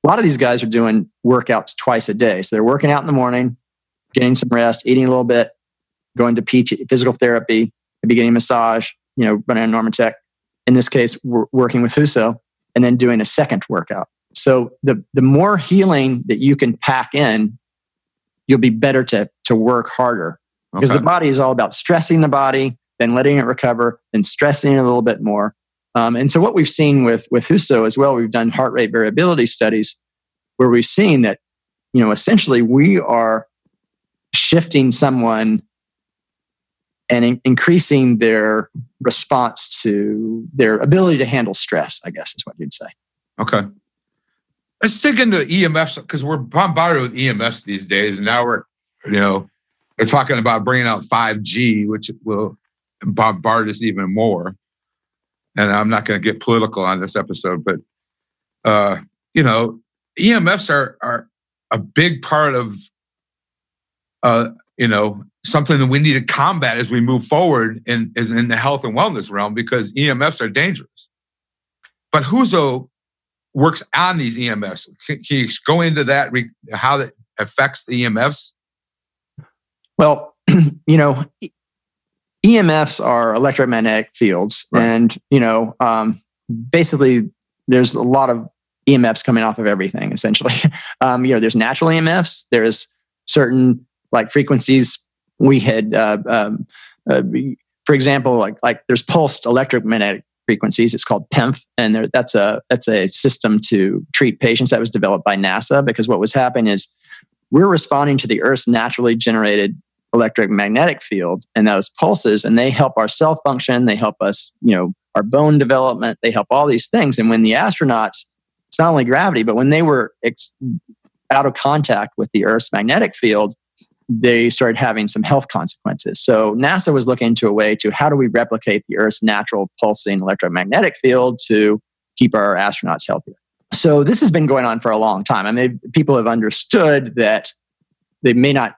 a lot of these guys are doing workouts twice a day. So they're working out in the morning, getting some rest, eating a little bit, going to PT, physical therapy, maybe getting a massage, running on Norman Tech. In this case, we're working with HuSO, and then doing a second workout. So the more healing that you can pack in, you'll be better to work harder. Because the body is all about stressing the body, then letting it recover, then stressing it a little bit more. And so what we've seen with HuSO as well, we've done heart rate variability studies where we've seen that, essentially we are shifting someone and increasing their response to their ability to handle stress, I guess is what you'd say. Okay. Let's dig into EMFs because we're bombarded with EMFs these days. And now they're talking about bringing out 5G, which will bombard us even more. And I'm not going to get political on this episode, but, EMFs are a big part of, something that we need to combat as we move forward in the health and wellness realm, because EMFs are dangerous. But HuSO works on these EMFs. Can you go into that, how that affects the EMFs? Well, EMFs are electromagnetic fields. Right. And, basically there's a lot of EMFs coming off of everything, essentially. There's natural EMFs. There's certain frequencies we had, for example, like there's pulsed electromagnetic frequencies. It's called PEMF. And that's a system to treat patients that was developed by NASA, because what was happening is we're responding to the Earth's naturally generated electromagnetic field and those pulses, and they help our cell function. They help us, our bone development. They help all these things. And when the astronauts, it's not only gravity, but when they were out of contact with the Earth's magnetic field, they started having some health consequences. So NASA was looking into a way to how do we replicate the Earth's natural pulsing electromagnetic field to keep our astronauts healthier. So this has been going on for a long time. I mean, people have understood that they may not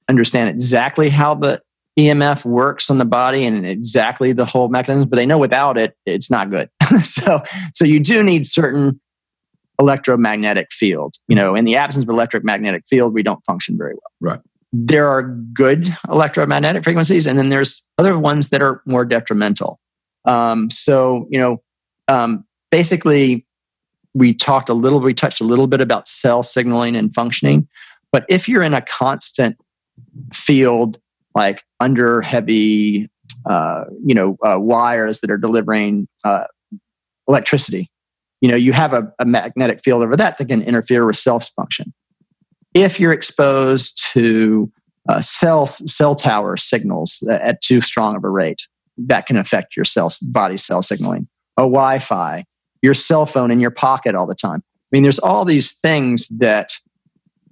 understand exactly how the EMF works on the body and exactly the whole mechanism, but they know without it, it's not good. So you do need certain electromagnetic field. In the absence of electromagnetic field, we don't function very well. Right. There are good electromagnetic frequencies, and then there's other ones that are more detrimental. Basically, we touched a little bit about cell signaling and functioning. But if you're in a constant field, like under heavy, wires that are delivering electricity, you have a magnetic field over that can interfere with cell function. If you're exposed to cell tower signals at too strong of a rate, that can affect your body cell signaling. Wi-Fi, your cell phone in your pocket all the time. I mean, there's all these things that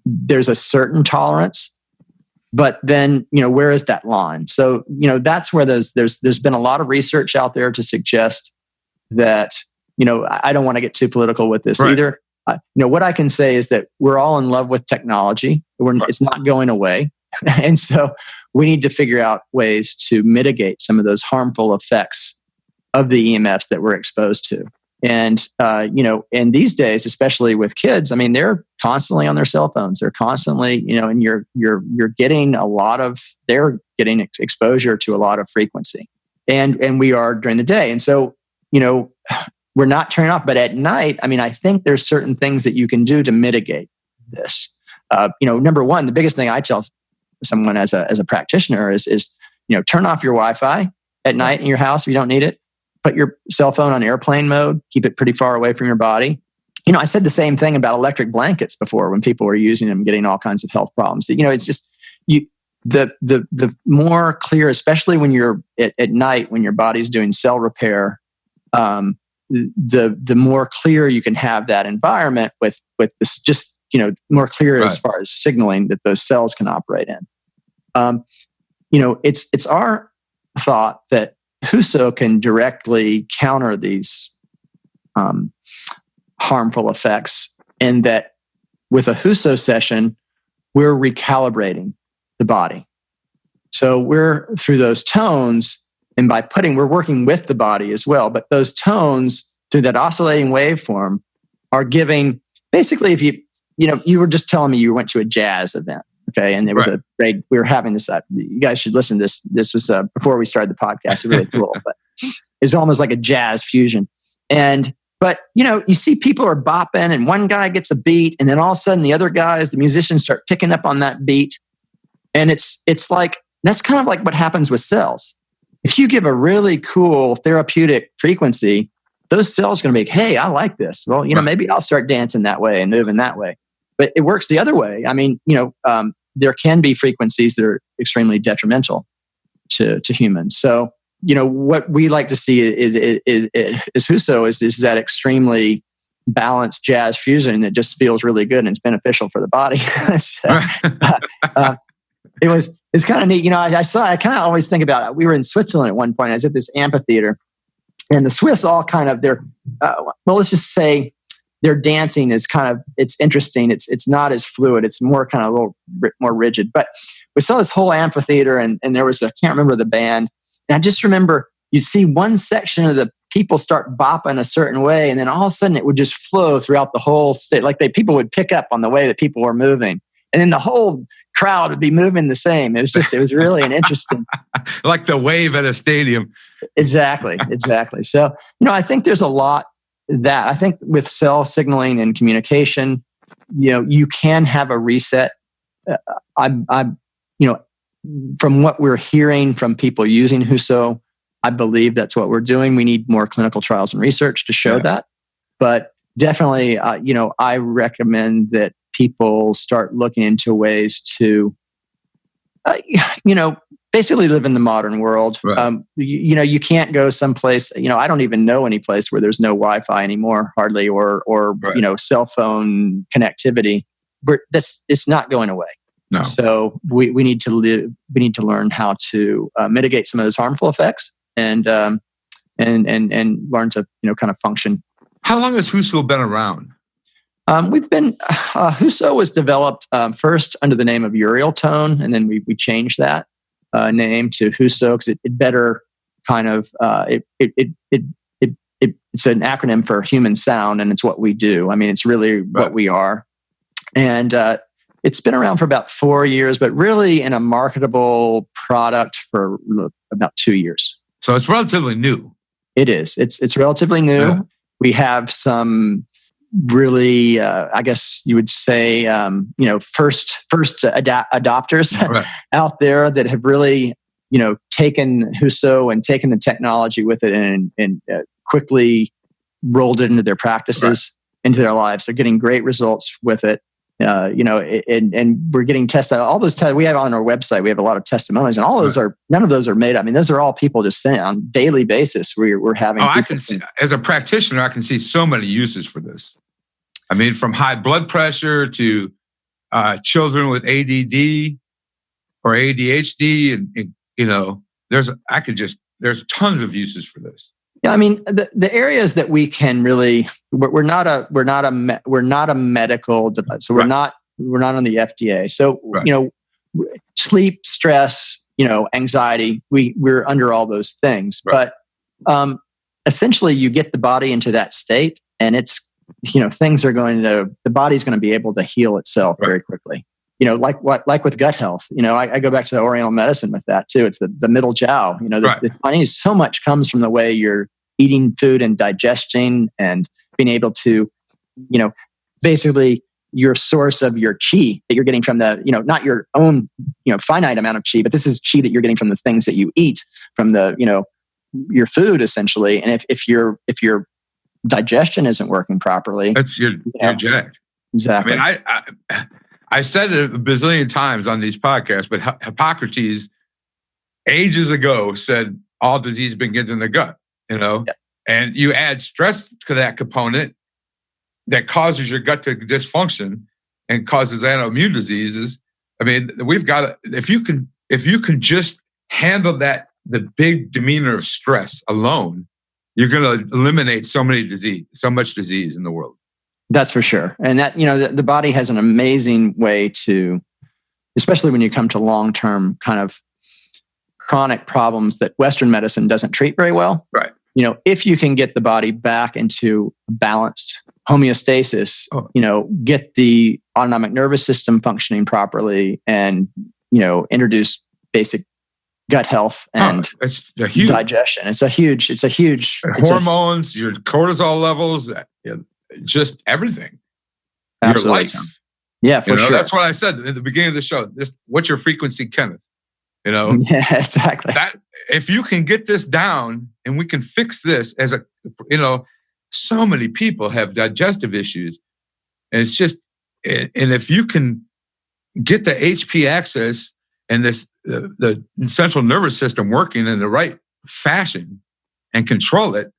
there's a certain tolerance, but then, where is that line? So, that's where there's been a lot of research out there to suggest that, I don't want to get too political with this either, what I can say is that we're all in love with technology. It's not going away. And so we need to figure out ways to mitigate some of those harmful effects of the EMFs that we're exposed to. And, and these days, especially with kids, I mean, they're constantly on their cell phones. They're constantly, and you're getting they're getting exposure to a lot of frequency. And we are during the day. And so, we're not turning off, but at night, I mean, I think there's certain things that you can do to mitigate this. Number one, the biggest thing I tell someone as a practitioner is turn off your Wi-Fi at night in your house if you don't need it. Put your cell phone on airplane mode. Keep it pretty far away from your body. I said the same thing about electric blankets before when people were using them, getting all kinds of health problems. It's just the more clear, especially when you're at night when your body's doing cell repair. The more clear you can have that environment with this, just more clear as far as signaling that those cells can operate in. It's our thought that HuSO can directly counter these harmful effects, and that with a HuSO session, we're recalibrating the body. So we're through those tones, and we're working with the body as well. But those tones through that oscillating waveform are giving, basically, if you were just telling me you went to a jazz event. Okay. And there was we were having this, you guys should listen to this. This was before we started the podcast. It's really cool, but it's almost like a jazz fusion. But you see people are bopping and one guy gets a beat, and then all of a sudden the other guys, the musicians, start picking up on that beat. And it's like, that's kind of like what happens with cells. If you give a really cool therapeutic frequency, those cells are going to be like, hey, I like this. Well, maybe I'll start dancing that way and moving that way. But it works the other way. I mean, there can be frequencies that are extremely detrimental to humans. So, what we like to see is HuSO is that extremely balanced jazz fusion that just feels really good and it's beneficial for the body. It's kind of neat. I kind of always think about it. We were in Switzerland at one point. I was at this amphitheater, and the Swiss all kind of, let's just say, their dancing is kind of, it's interesting. It's not as fluid. It's more kind of a little bit more rigid. But we saw this whole amphitheater, and there was I can't remember the band. And I just remember you'd see one section of the people start bopping a certain way, and then all of a sudden it would just flow throughout the whole state. Like people would pick up on the way that people were moving. And then the whole crowd would be moving the same. It was really an interesting. Like the wave at a stadium. Exactly. So, I think there's a lot that I think with cell signaling and communication, you can have a reset. From what we're hearing from people using HuSO, I believe that's what we're doing. We need more clinical trials and research to show that. But definitely, I recommend that people start looking into ways to, basically live in the modern world. Right. You can't go someplace, I don't even know any place where there's no Wi-Fi anymore, hardly, or cell phone connectivity. But it's not going away. No. So we need to learn how to mitigate some of those harmful effects and learn to, kind of function. How long has HuSO been around? HuSO was developed first under the name of Uriel tone, and then we changed that name to HuSO because it better kind of it's an acronym for human sound, and it's what we do. I mean, it's really what we are, and it's been around for about 4 years, but really in a marketable product for about 2 years. So it's relatively new. It is. It's relatively new. Yeah. We have some really, I guess you would say, first adopters out there that have really, taken HuSO and taken the technology with it and quickly rolled it into their practices, into their lives. They're getting great results with it. And we're getting tested. All those tests we have on our website, we have a lot of testimonials, and all those none of those are made. I mean, those are all people just saying on a daily basis. We're having. I can see, as a practitioner, I can see so many uses for this. I mean, from high blood pressure to children with ADD or ADHD, and there's tons of uses for this. Yeah, I mean, the areas that we can really, we're not a medical device, so we're not on the FDA. So sleep, stress, anxiety, we're under all those things. But essentially, you get the body into that state, and it's the body's going to be able to heal itself very quickly. Like with gut health. I go back to the Oriental medicine with that too. It's the middle jiao. The Chinese, so much comes from the way you're eating food and digesting and being able to, basically your source of your qi that you're getting from the, not your own, finite amount of qi, but this is qi that you're getting from the things that you eat, from the, your food essentially. And if your digestion isn't working properly, you're jacked. Exactly. I mean, I said it a bazillion times on these podcasts, but Hippocrates ages ago said all disease begins in the gut, and you add stress to that component that causes your gut to dysfunction and causes autoimmune diseases. I mean, we've got if you can just handle that, the big demeanor of stress alone, you're going to eliminate so much disease in the world. That's for sure. And that, the body has an amazing way to, especially when you come to long-term kind of chronic problems that Western medicine doesn't treat very well. Right. If you can get the body back into balanced homeostasis, get the autonomic nervous system functioning properly and, introduce basic gut health and digestion. It's a huge hormones, your cortisol levels, just everything. Absolutely. Your life. Yeah, for sure. That's what I said at the beginning of the show. What's your frequency, Kenneth? Yeah, exactly. That if you can get this down and we can fix this so many people have digestive issues. And it's just, and if you can get the HP axis and the central nervous system working in the right fashion and control it,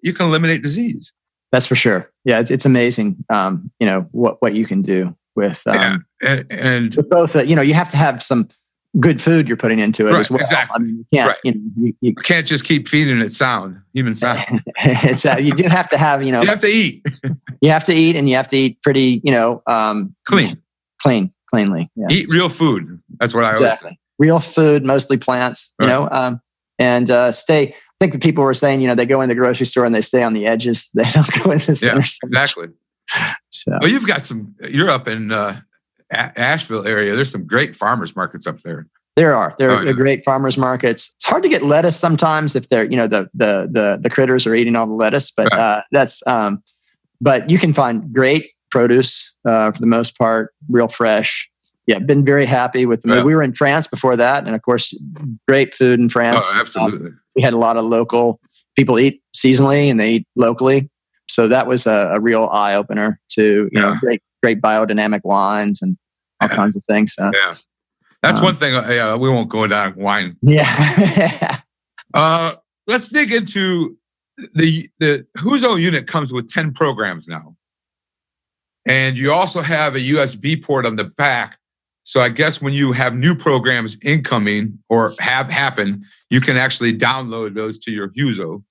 you can eliminate disease. That's for sure. Yeah, it's amazing. What you can do with and with both. You have to have some good food you're putting into it as well. Exactly. I mean, you can't. You can't just keep feeding it human sound. You do have to have. You have to eat. You have to eat, and you have to eat pretty. Cleanly. Yeah. Eat real food. That's what I always say. Real food, mostly plants. Right. And stay. I think the people were saying, they go in the grocery store and they stay on the edges. They don't go in the center. Exactly. So, well, you've got you're up in Asheville area. There's some great farmers markets up there. There are great farmers markets. It's hard to get lettuce sometimes if they're, the critters are eating all the lettuce, but but you can find great produce for the most part, real fresh. Yeah, been very happy with them. Yeah. We were in France before that, and of course, great food in France. Oh, absolutely. We had a lot of local people eat seasonally, and they eat locally. So that was a real eye opener to great biodynamic wines and all kinds of things. So, that's one thing. We won't go down wine. Yeah. Let's dig into the HuSO unit. Comes with 10 programs now, and you also have a USB port on the back. So I guess when you have new programs incoming or have happened, you can actually download those to your HuSO.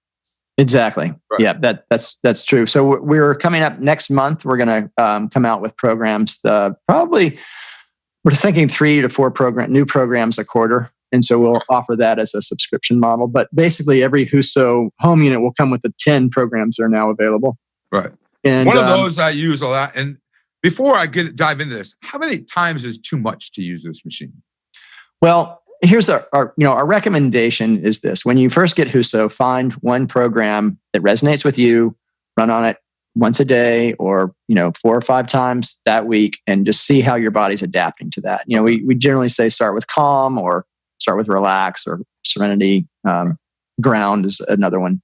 Exactly. Right. Yeah, that's true. So we're coming up next month. We're going to come out with programs. Probably we're thinking 3 to 4 new programs a quarter, and so we'll offer that as a subscription model. But basically, every HuSO home unit will come with the 10 programs that are now available. Right. And one of those I use a lot. And before I dive into this, how many times is too much to use this machine? Well, here's our recommendation is this. When you first get HuSO, find one program that resonates with you, run on it once a day or, 4 or 5 times that week, and just see how your body's adapting to that. We generally say start with calm or start with relax or serenity. Ground is another one.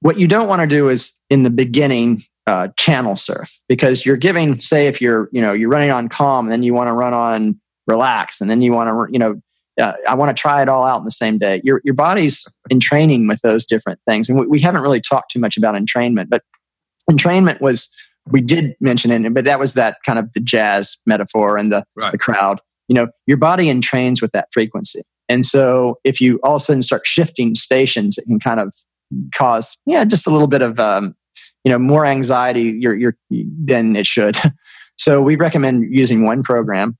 What you don't want to do is in the beginning, channel surf, because you're giving, say if you're running on calm, and then you want to run on relax, and then you want to, I want to try it all out in the same day. Your body's entraining with those different things. And we haven't really talked too much about entrainment, but entrainment we did mention it, but that was that kind of the jazz metaphor and the crowd. Your body entrains with that frequency. And so if you all of a sudden start shifting stations, it can kind of cause just a little bit of more anxiety than it should. So we recommend using one program.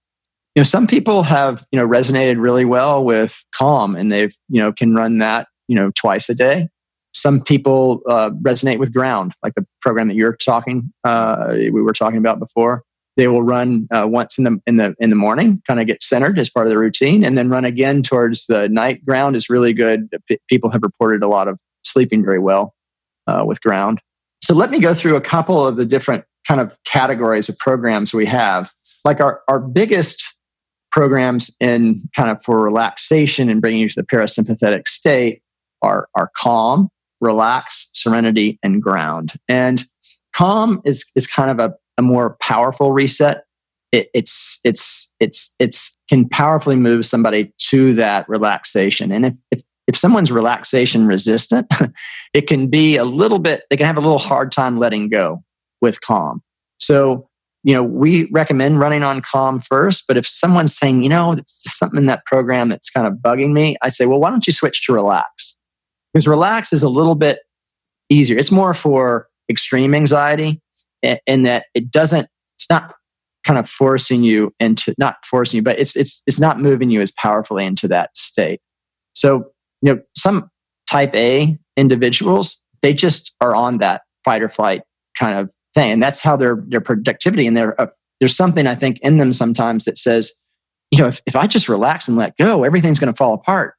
Some people have resonated really well with Calm, and they've can run that twice a day. Some people resonate with Ground, like the program that we were talking about before. They will run once in the morning, kind of get centered as part of the routine, and then run again towards the night. Ground is really good. People have reported a lot of sleeping very well with Ground. So let me go through a couple of the different kind of categories of programs we have. Like our biggest programs in kind of for relaxation and bringing you to the parasympathetic state are Calm, Relax, Serenity, and Ground. And Calm is kind of a more powerful reset. It's can powerfully move somebody to that relaxation. And if someone's relaxation resistant, it can be they can have a little hard time letting go with Calm. So, we recommend running on Calm first, but if someone's saying, it's something in that program that's kind of bugging me, I say, well, why don't you switch to Relax? Because Relax is a little bit easier. It's more for extreme anxiety in that it's not kind of but it's not moving you as powerfully into that state. So, some type A individuals, they just are on that fight or flight kind of thing. And that's how their productivity and there's something I think in them sometimes that says, if I just relax and let go, everything's going to fall apart.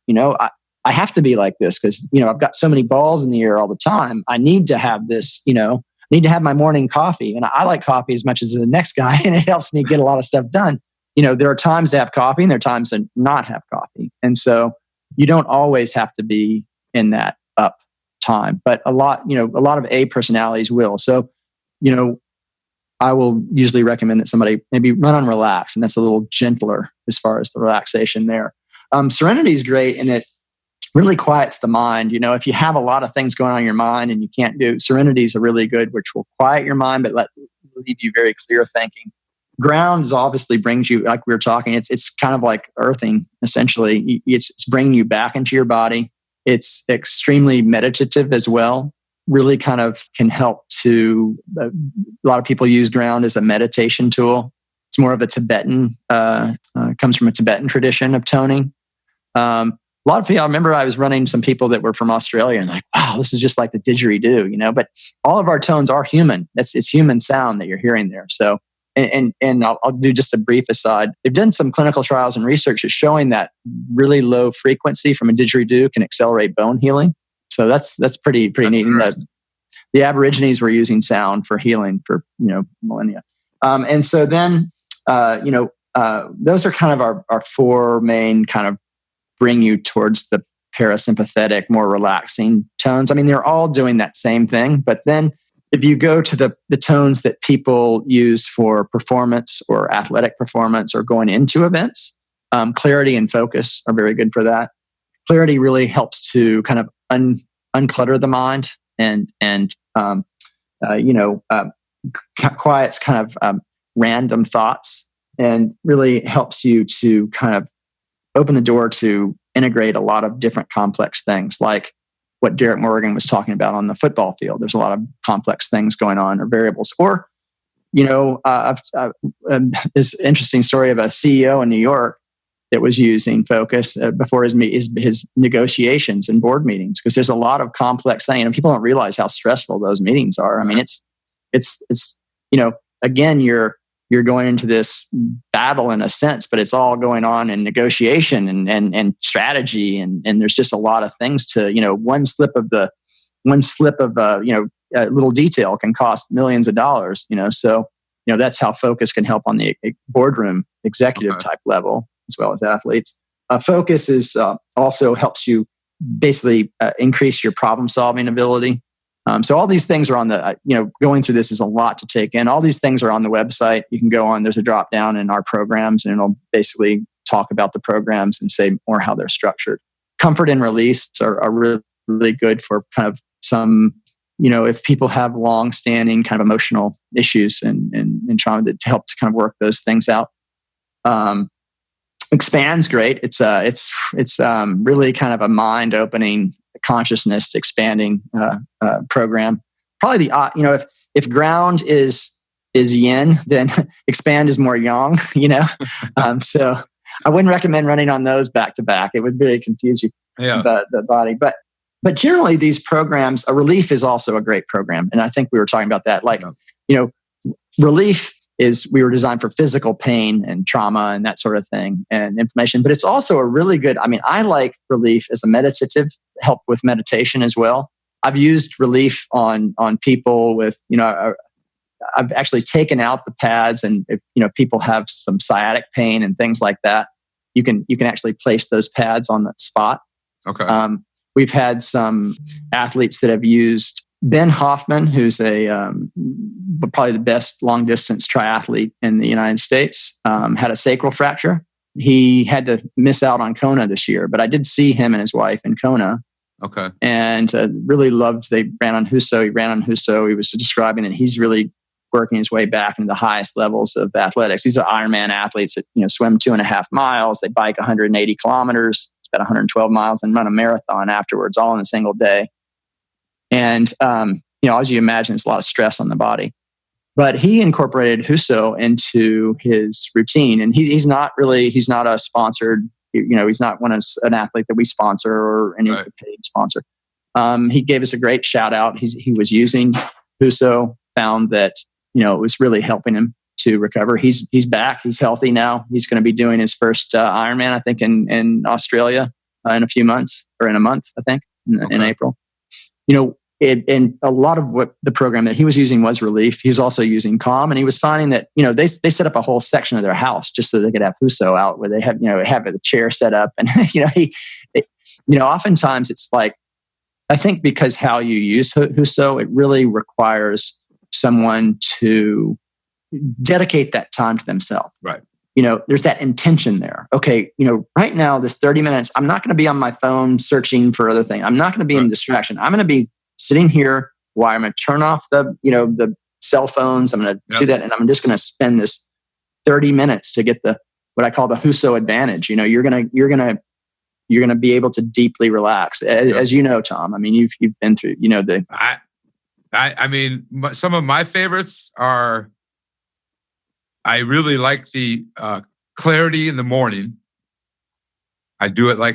I have to be like this because, I've got so many balls in the air all the time. I need to have this, need to have my morning coffee. And I like coffee as much as the next guy, and it helps me get a lot of stuff done. There are times to have coffee and there are times to not have coffee. And so you don't always have to be in that up time, but a lot of A personalities will. So, I will usually recommend that somebody maybe run on Relax, and that's a little gentler as far as the relaxation there. Serenity is great, and it really quiets the mind. If you have a lot of things going on in your mind and you can't do, Serenity is a really good, which will quiet your mind, but leave you very clear thinking. Ground obviously brings you, like we were talking, it's kind of like earthing, essentially. It's bringing you back into your body. It's extremely meditative as well. Really kind of can help to, a lot of people use Ground as a meditation tool. It's more of a Tibetan, comes from a Tibetan tradition of toning. A lot of people, I remember I was running some people that were from Australia and like, wow, this is just like the didgeridoo, but all of our tones are human. It's human sound that you're hearing there. So, and I'll do just a brief aside. They've done some clinical trials and research that's showing that really low frequency from a didgeridoo can accelerate bone healing. So that's pretty neat. The Aborigines were using sound for healing for, millennia. And so then, those are kind of our four main kind of bring you towards the parasympathetic, more relaxing tones. I mean, they're all doing that same thing. But then if you go to the tones that people use for performance or athletic performance or going into events, clarity and focus are very good for that. Clarity really helps to kind of unclutter the mind and quiets kind of random thoughts and really helps you to kind of open the door to integrate a lot of different complex things, like what Derek Morgan was talking about on the football field. There's a lot of complex things going on or variables. Or, this interesting story of a CEO in New York that was using focus before his negotiations and board meetings, because there's a lot of complex things. People don't realize how stressful those meetings are. I mean, it's again, you're going into this battle in a sense, but it's all going on in negotiation and strategy. And there's just a lot of things to, one slip of a little detail can cost millions of dollars, so, that's how focus can help on the boardroom executive type level, as well as athletes. Focus is also helps you basically increase your problem solving ability. So all these things are on the, going through this is a lot to take in. All ththese things are on the website. You can go on, there's a drop down in our programs, and it'll basically talk about the programs and say more how they're structured. Comfort and release are really, really good for kind of some, if people have long-standing kind of emotional issues and trying to help to kind of work those things out. Expand's great. It's really kind of a mind-opening, consciousness expanding program. Probably if ground is yin, then expand is more yang. So I wouldn't recommend running on those back to back. It would really confuse you, the body. But generally, these programs, a relief is also a great program, and I think we were talking about that. Relief we were designed for physical pain and trauma and that sort of thing and inflammation. But it's also a really good, I like relief as a meditative help with meditation as well. I've used relief on people with, I've actually taken out the pads, and if, people have some sciatic pain and things like that, you can actually place those pads on that spot. Okay. We've had some athletes that have used Ben Hoffman, who's probably the best long distance triathlete in the United States, had a sacral fracture. He had to miss out on Kona this year, but I did see him and his wife in Kona. Okay. And really loved, they ran on HuSO. He ran on HuSO. He was describing that he's really working his way back into the highest levels of athletics. These are Ironman athletes that, swim 2.5 miles. They bike 180 kilometers, it's about 112 miles, and run a marathon afterwards, all in a single day. And, as you imagine, it's a lot of stress on the body. But he incorporated HuSO into his routine. And he's not a sponsored, he's not an athlete that we sponsor or any paid sponsor. He gave us a great shout out. He was using HuSO, found that, it was really helping him to recover. He's back. He's healthy now. He's going to be doing his first Ironman, I think, in Australia in a few months, or in a month, I think, in April. And a lot of what the program that he was using was relief. He was also using Calm, and he was finding that, they set up a whole section of their house just so they could have HuSO out, where they have, have a chair set up. And, oftentimes it's like, I think because how you use HuSO, it really requires someone to dedicate that time to themselves. Right. There's that intention there. Okay, right now, this 30 minutes, I'm not going to be on my phone searching for other things. I'm not going to be in distraction. I'm going to be sitting here while I'm going to turn off the cell phones. I'm going to do that, and I'm just going to spend this 30 minutes to get what I call the HuSO advantage. You're going to be able to deeply relax, as you know, Tom. You've been through. Some of my favorites are. I really like the clarity in the morning. I do it I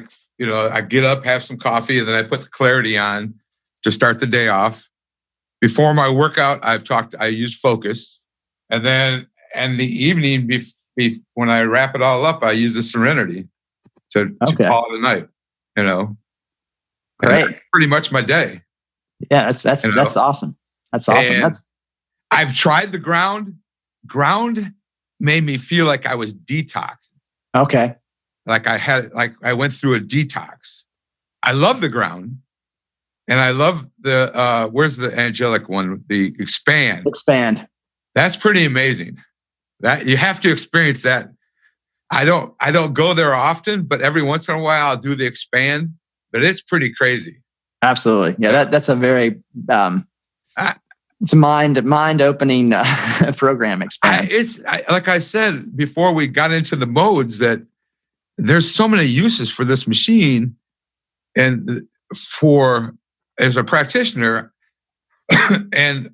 get up, have some coffee, and then I put the clarity on to start the day off. Before my workout, I use focus. And then in the evening, when I wrap it all up, I use the serenity to call it a night, Great. And that's pretty much my day. Yeah, that's awesome. That's awesome. And I've tried the ground. Ground made me feel like I was detoxed. Okay. I went through a detox. I love the ground. And I love the, where's the angelic one? The expand. Expand. That's pretty amazing. That you have to experience that. I don't go there often, but every once in a while I'll do the expand, but it's pretty crazy. Absolutely. Yeah. That's a very, it's a mind opening program. Expand. Like I said before we got into the modes, that there's so many uses for this machine, and as a practitioner, and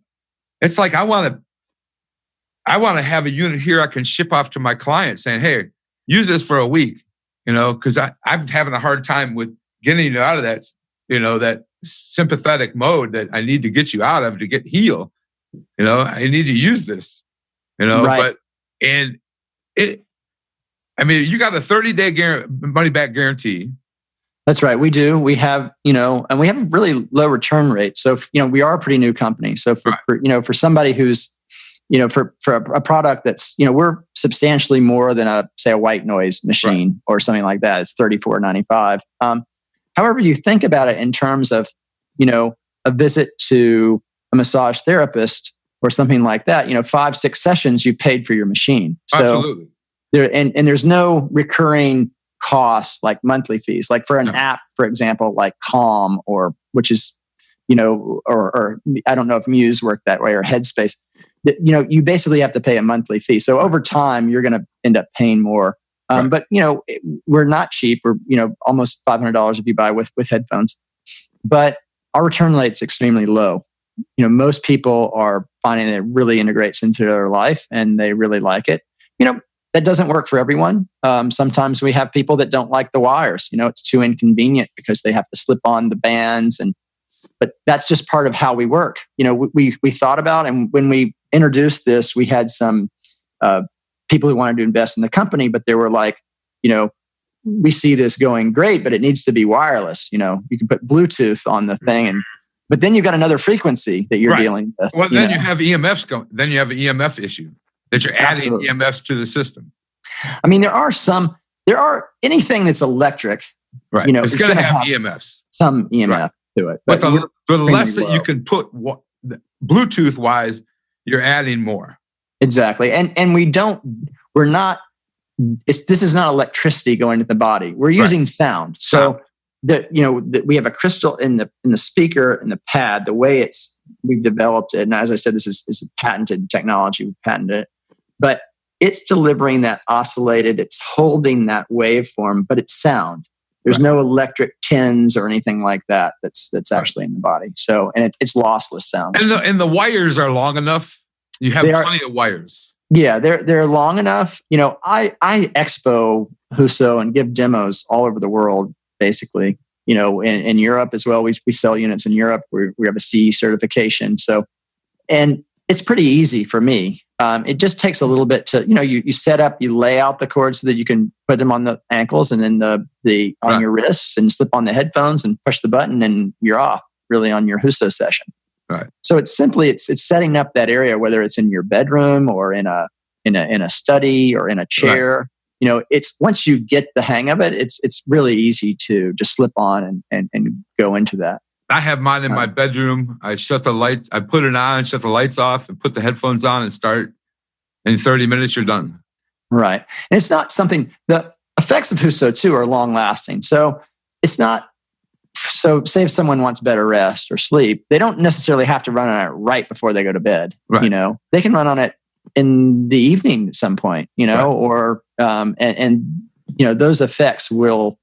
it's like I want to have a unit here I can ship off to my client saying, hey, use this for a week, because I'm having a hard time with getting you out of that, that sympathetic mode that I need to get you out of to get healed. I need to use this, right. You got a 30-day money back guarantee. That's right. We do. We have, and we have a really low return rate. So, we are a pretty new company. So for somebody who's, for a product that's, we're substantially more than a white noise machine or something like that. It's $34.95. However, you think about it in terms of, a visit to a massage therapist or something like that, 5-6 sessions, you paid for your machine. So absolutely. There's no recurring costs like monthly fees, like for an app, for example, like Calm, or which is, or I don't know if Muse work that way, or Headspace. You basically have to pay a monthly fee. So over time, you're going to end up paying more But we're not cheap. We're almost $500 if you buy with headphones. But our return rate's extremely low. Most people are finding that it really integrates into their life and they really like it. That doesn't work for everyone. Sometimes we have people that don't like the wires. It's too inconvenient because they have to slip on the bands, but that's just part of how we work. We thought about, and when we introduced this, we had some people who wanted to invest in the company, but they were like, we see this going great, but it needs to be wireless. You can put Bluetooth on the thing, but then you've got another frequency that you're dealing with. Well, then you have EMFs going. Then you have an EMF issue that you're adding EMFs to the system. I mean, there are anything that's electric. Right. It's going to have EMFs. Some EMF to it. But the less that you can put Bluetooth wise, you're adding more. Exactly. And this is not electricity going to the body. We're using sound. So we have a crystal in the speaker and the pad, the way we've developed it. And as I said, this is patented technology. We patented it, but it's delivering that oscillated, it's holding that waveform, but it's sound. There's no electric tins or anything like that. That's actually in the body. So, and it's lossless sound. And the wires are long enough. You have plenty of wires. Yeah, they're long enough. I expo HuSO and give demos all over the world, basically. In Europe as well. We sell units in Europe. We have a CE certification. So, and it's pretty easy for me. It just takes a little bit to, you set up, you lay out the cords so that you can put them on the ankles and then on your wrists, and slip on the headphones and push the button and you're off really on your HuSO session. Right. So it's setting up that area, whether it's in your bedroom or in a study or in a chair. Right. It's once you get the hang of it, it's really easy to just slip on and go into that. I have mine in my bedroom. I shut the lights. I put it on, shut the lights off, and put the headphones on and start. In 30 minutes, you're done. Right. And it's not something, the effects of HuSO too are long lasting. So it's not, say if someone wants better rest or sleep, they don't necessarily have to run on it right before they go to bed. Right. They can run on it in the evening at some point, or, those effects will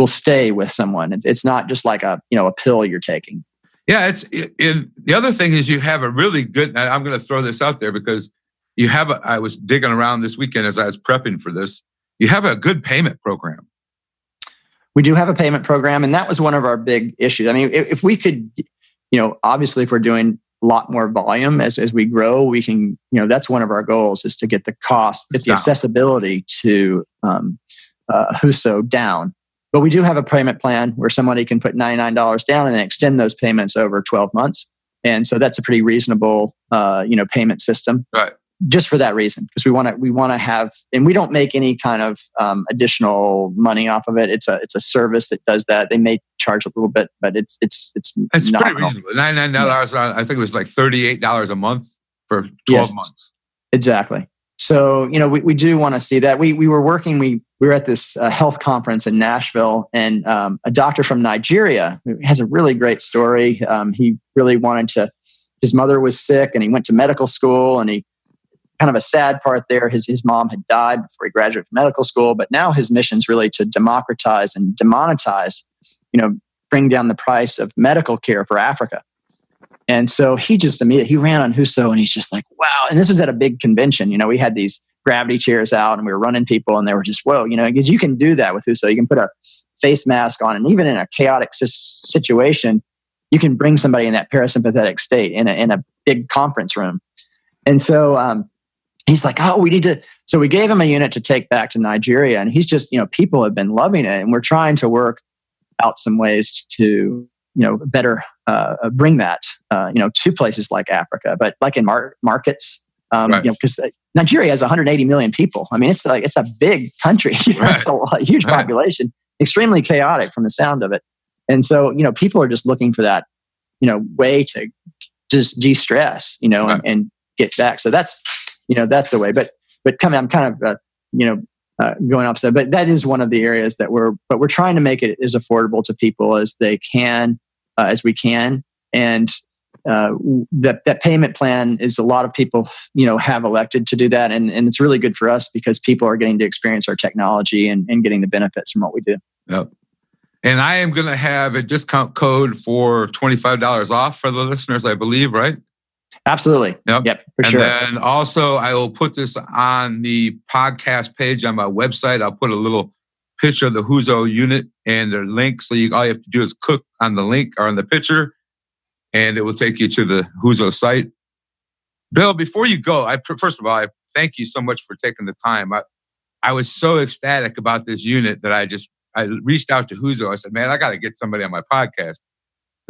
stay with someone. It's not just like a pill you're taking. Yeah. The other thing is you have a really good, and I'm going to throw this out there because I was digging around this weekend as I was prepping for this. You have a good payment program. We do have a payment program. And that was one of our big issues. I mean, if we could, obviously if we're doing a lot more volume as we grow, we can, that's one of our goals is to get the cost, get the accessibility to HuSO down. But we do have a payment plan where somebody can put $99 down and then extend those payments over 12 months. And so that's a pretty reasonable, payment system. Right. Just for that reason, because we want to have, and we don't make any kind of additional money off of it. It's a service that does that. They may charge a little bit, but it's pretty reasonable. $99. I think it was like $38 a month for 12 months. Exactly. So we do want to see that. We were at this health conference in Nashville, and a doctor from Nigeria who has a really great story. He really wanted to. His mother was sick, and he went to medical school, and he. Kind of a sad part there. His mom had died before he graduated from medical school, but now his mission is really to democratize and demonetize, bring down the price of medical care for Africa. And so he ran on HuSO, and he's just like, wow. And this was at a big convention. We had these gravity chairs out and we were running people, and they were just, whoa, because you can do that with HuSO. You can put a face mask on, and even in a chaotic situation, you can bring somebody in that parasympathetic state in a big conference room. And so, he's like, oh, we need to. So we gave him a unit to take back to Nigeria. And he's just, people have been loving it. And we're trying to work out some ways to, better bring that, to places like Africa, but like in markets, because Nigeria has 180 million people. I mean, it's a big country. It's a huge population, extremely chaotic from the sound of it. And so, people are just looking for that, way to just de-stress, and get back. So that's the way. But I'm kind of going opposite. But that is one of the areas that we're trying to make it as affordable to people as we can. And that payment plan is a lot of people, have elected to do that. And it's really good for us because people are getting to experience our technology and getting the benefits from what we do. Yep. And I am going to have a discount code for $25 off for the listeners, I believe, right? Absolutely. Yep, for sure. And then also I will put this on the podcast page on my website. I'll put a little picture of the HuSO unit and the link. So all you have to do is click on the link or on the picture, and it will take you to the HuSO site. Bill, before you go, first of all, I thank you so much for taking the time. I was so ecstatic about this unit that I reached out to HuSO. I said, man, I got to get somebody on my podcast.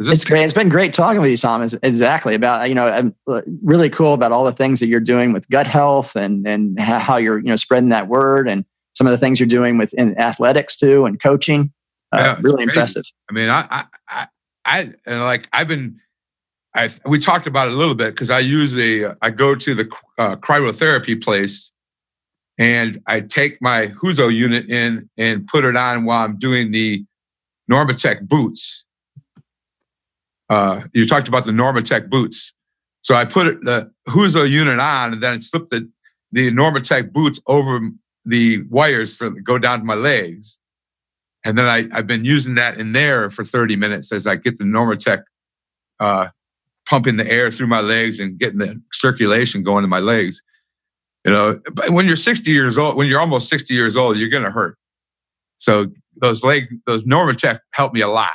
It's great. It's been great talking with you, Tom. Exactly about, I'm really cool about all the things that you're doing with gut health and how you're, spreading that word and some of the things you're doing in athletics too and coaching. Really impressive. I mean, we talked about it a little bit because I go to the cryotherapy place and I take my HuSO unit in and put it on while I'm doing the Normatec boots. You talked about the Normatec boots. So I put the HuSO unit on and then slipped the Normatec boots over the wires to go down to my legs. And then I've been using that in there for 30 minutes as I get the Normatec pumping the air through my legs and getting the circulation going in my legs. But when you're 60 years old, when you're almost 60 years old, you're going to hurt. So those Normatec helped me a lot.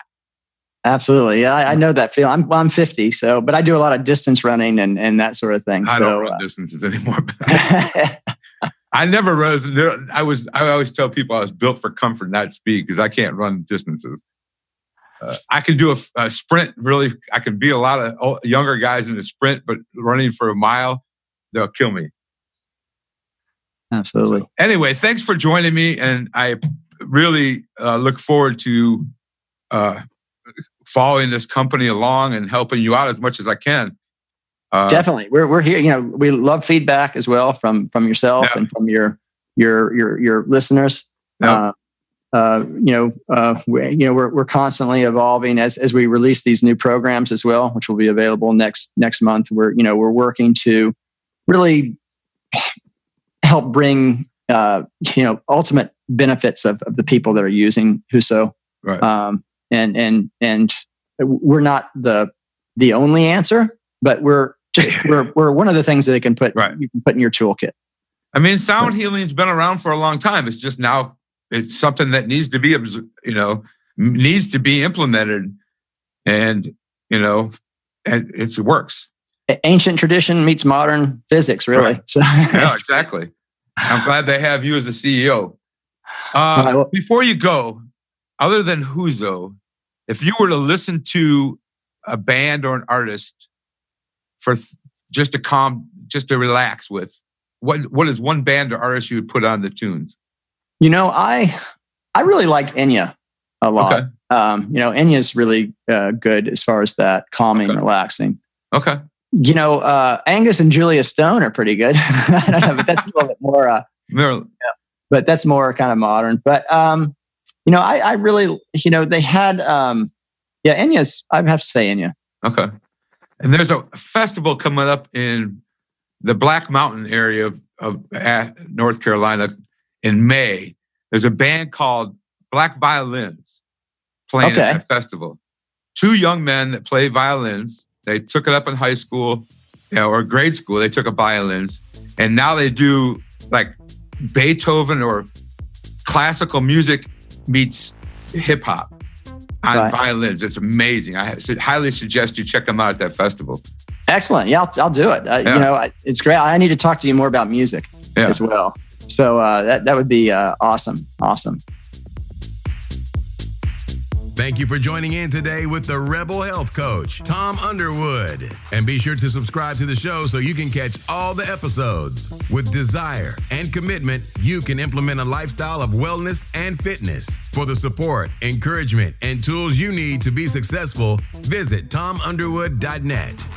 Absolutely. Yeah, I know that feeling. I'm 50, but I do a lot of distance running and that sort of thing. I don't run distances anymore. I never rose. I always tell people I was built for comfort, not speed, because I can't run distances. I can do a sprint. Really, I can beat a lot of younger guys in a sprint, but running for a mile, they'll kill me. Absolutely. So, anyway, thanks for joining me, and I really look forward to following this company along and helping you out as much as I can. Definitely, we're here. We love feedback as well from yourself and from your listeners. Yep. We're constantly evolving as we release these new programs as well, which will be available next month. We're working to really help bring ultimate benefits of the people that are using HuSO. Right. And we're not the only answer, but we're one of the things that you can put in your toolkit. I mean, sound healing's been around for a long time. It's just now it's something that needs to be implemented, and it works. Ancient tradition meets modern physics, really. Right. So, yeah, exactly. I'm glad they have you as the CEO. Before you go, other than HuSO, if you were to listen to a band or an artist for just to relax with, what is one band or artist you would put on the tunes? I really liked Enya a lot. Okay. Enya is really good as far as that calming, relaxing. Okay. Angus and Julia Stone are pretty good. I don't know, but that's a little bit more. But that's more kind of modern. But I really, they had, Enya's. I have to say Enya. Okay. And there's a festival coming up in the Black Mountain area of North Carolina in May. There's a band called Black Violins playing at that festival. 2 young men that play violins. They took it up in high school or grade school. They took up violins, and now they do like Beethoven or classical music meets hip hop on violins. It's amazing. I highly suggest you check them out at that festival. Excellent. Yeah, I'll do it. It's great. I need to talk to you more about music as well. So that would be awesome. Awesome. Thank you for joining in today with the Rebel Health Coach, Tom Underwood. And be sure to subscribe to the show so you can catch all the episodes. With desire and commitment, you can implement a lifestyle of wellness and fitness. For the support, encouragement, and tools you need to be successful, visit tomunderwood.net.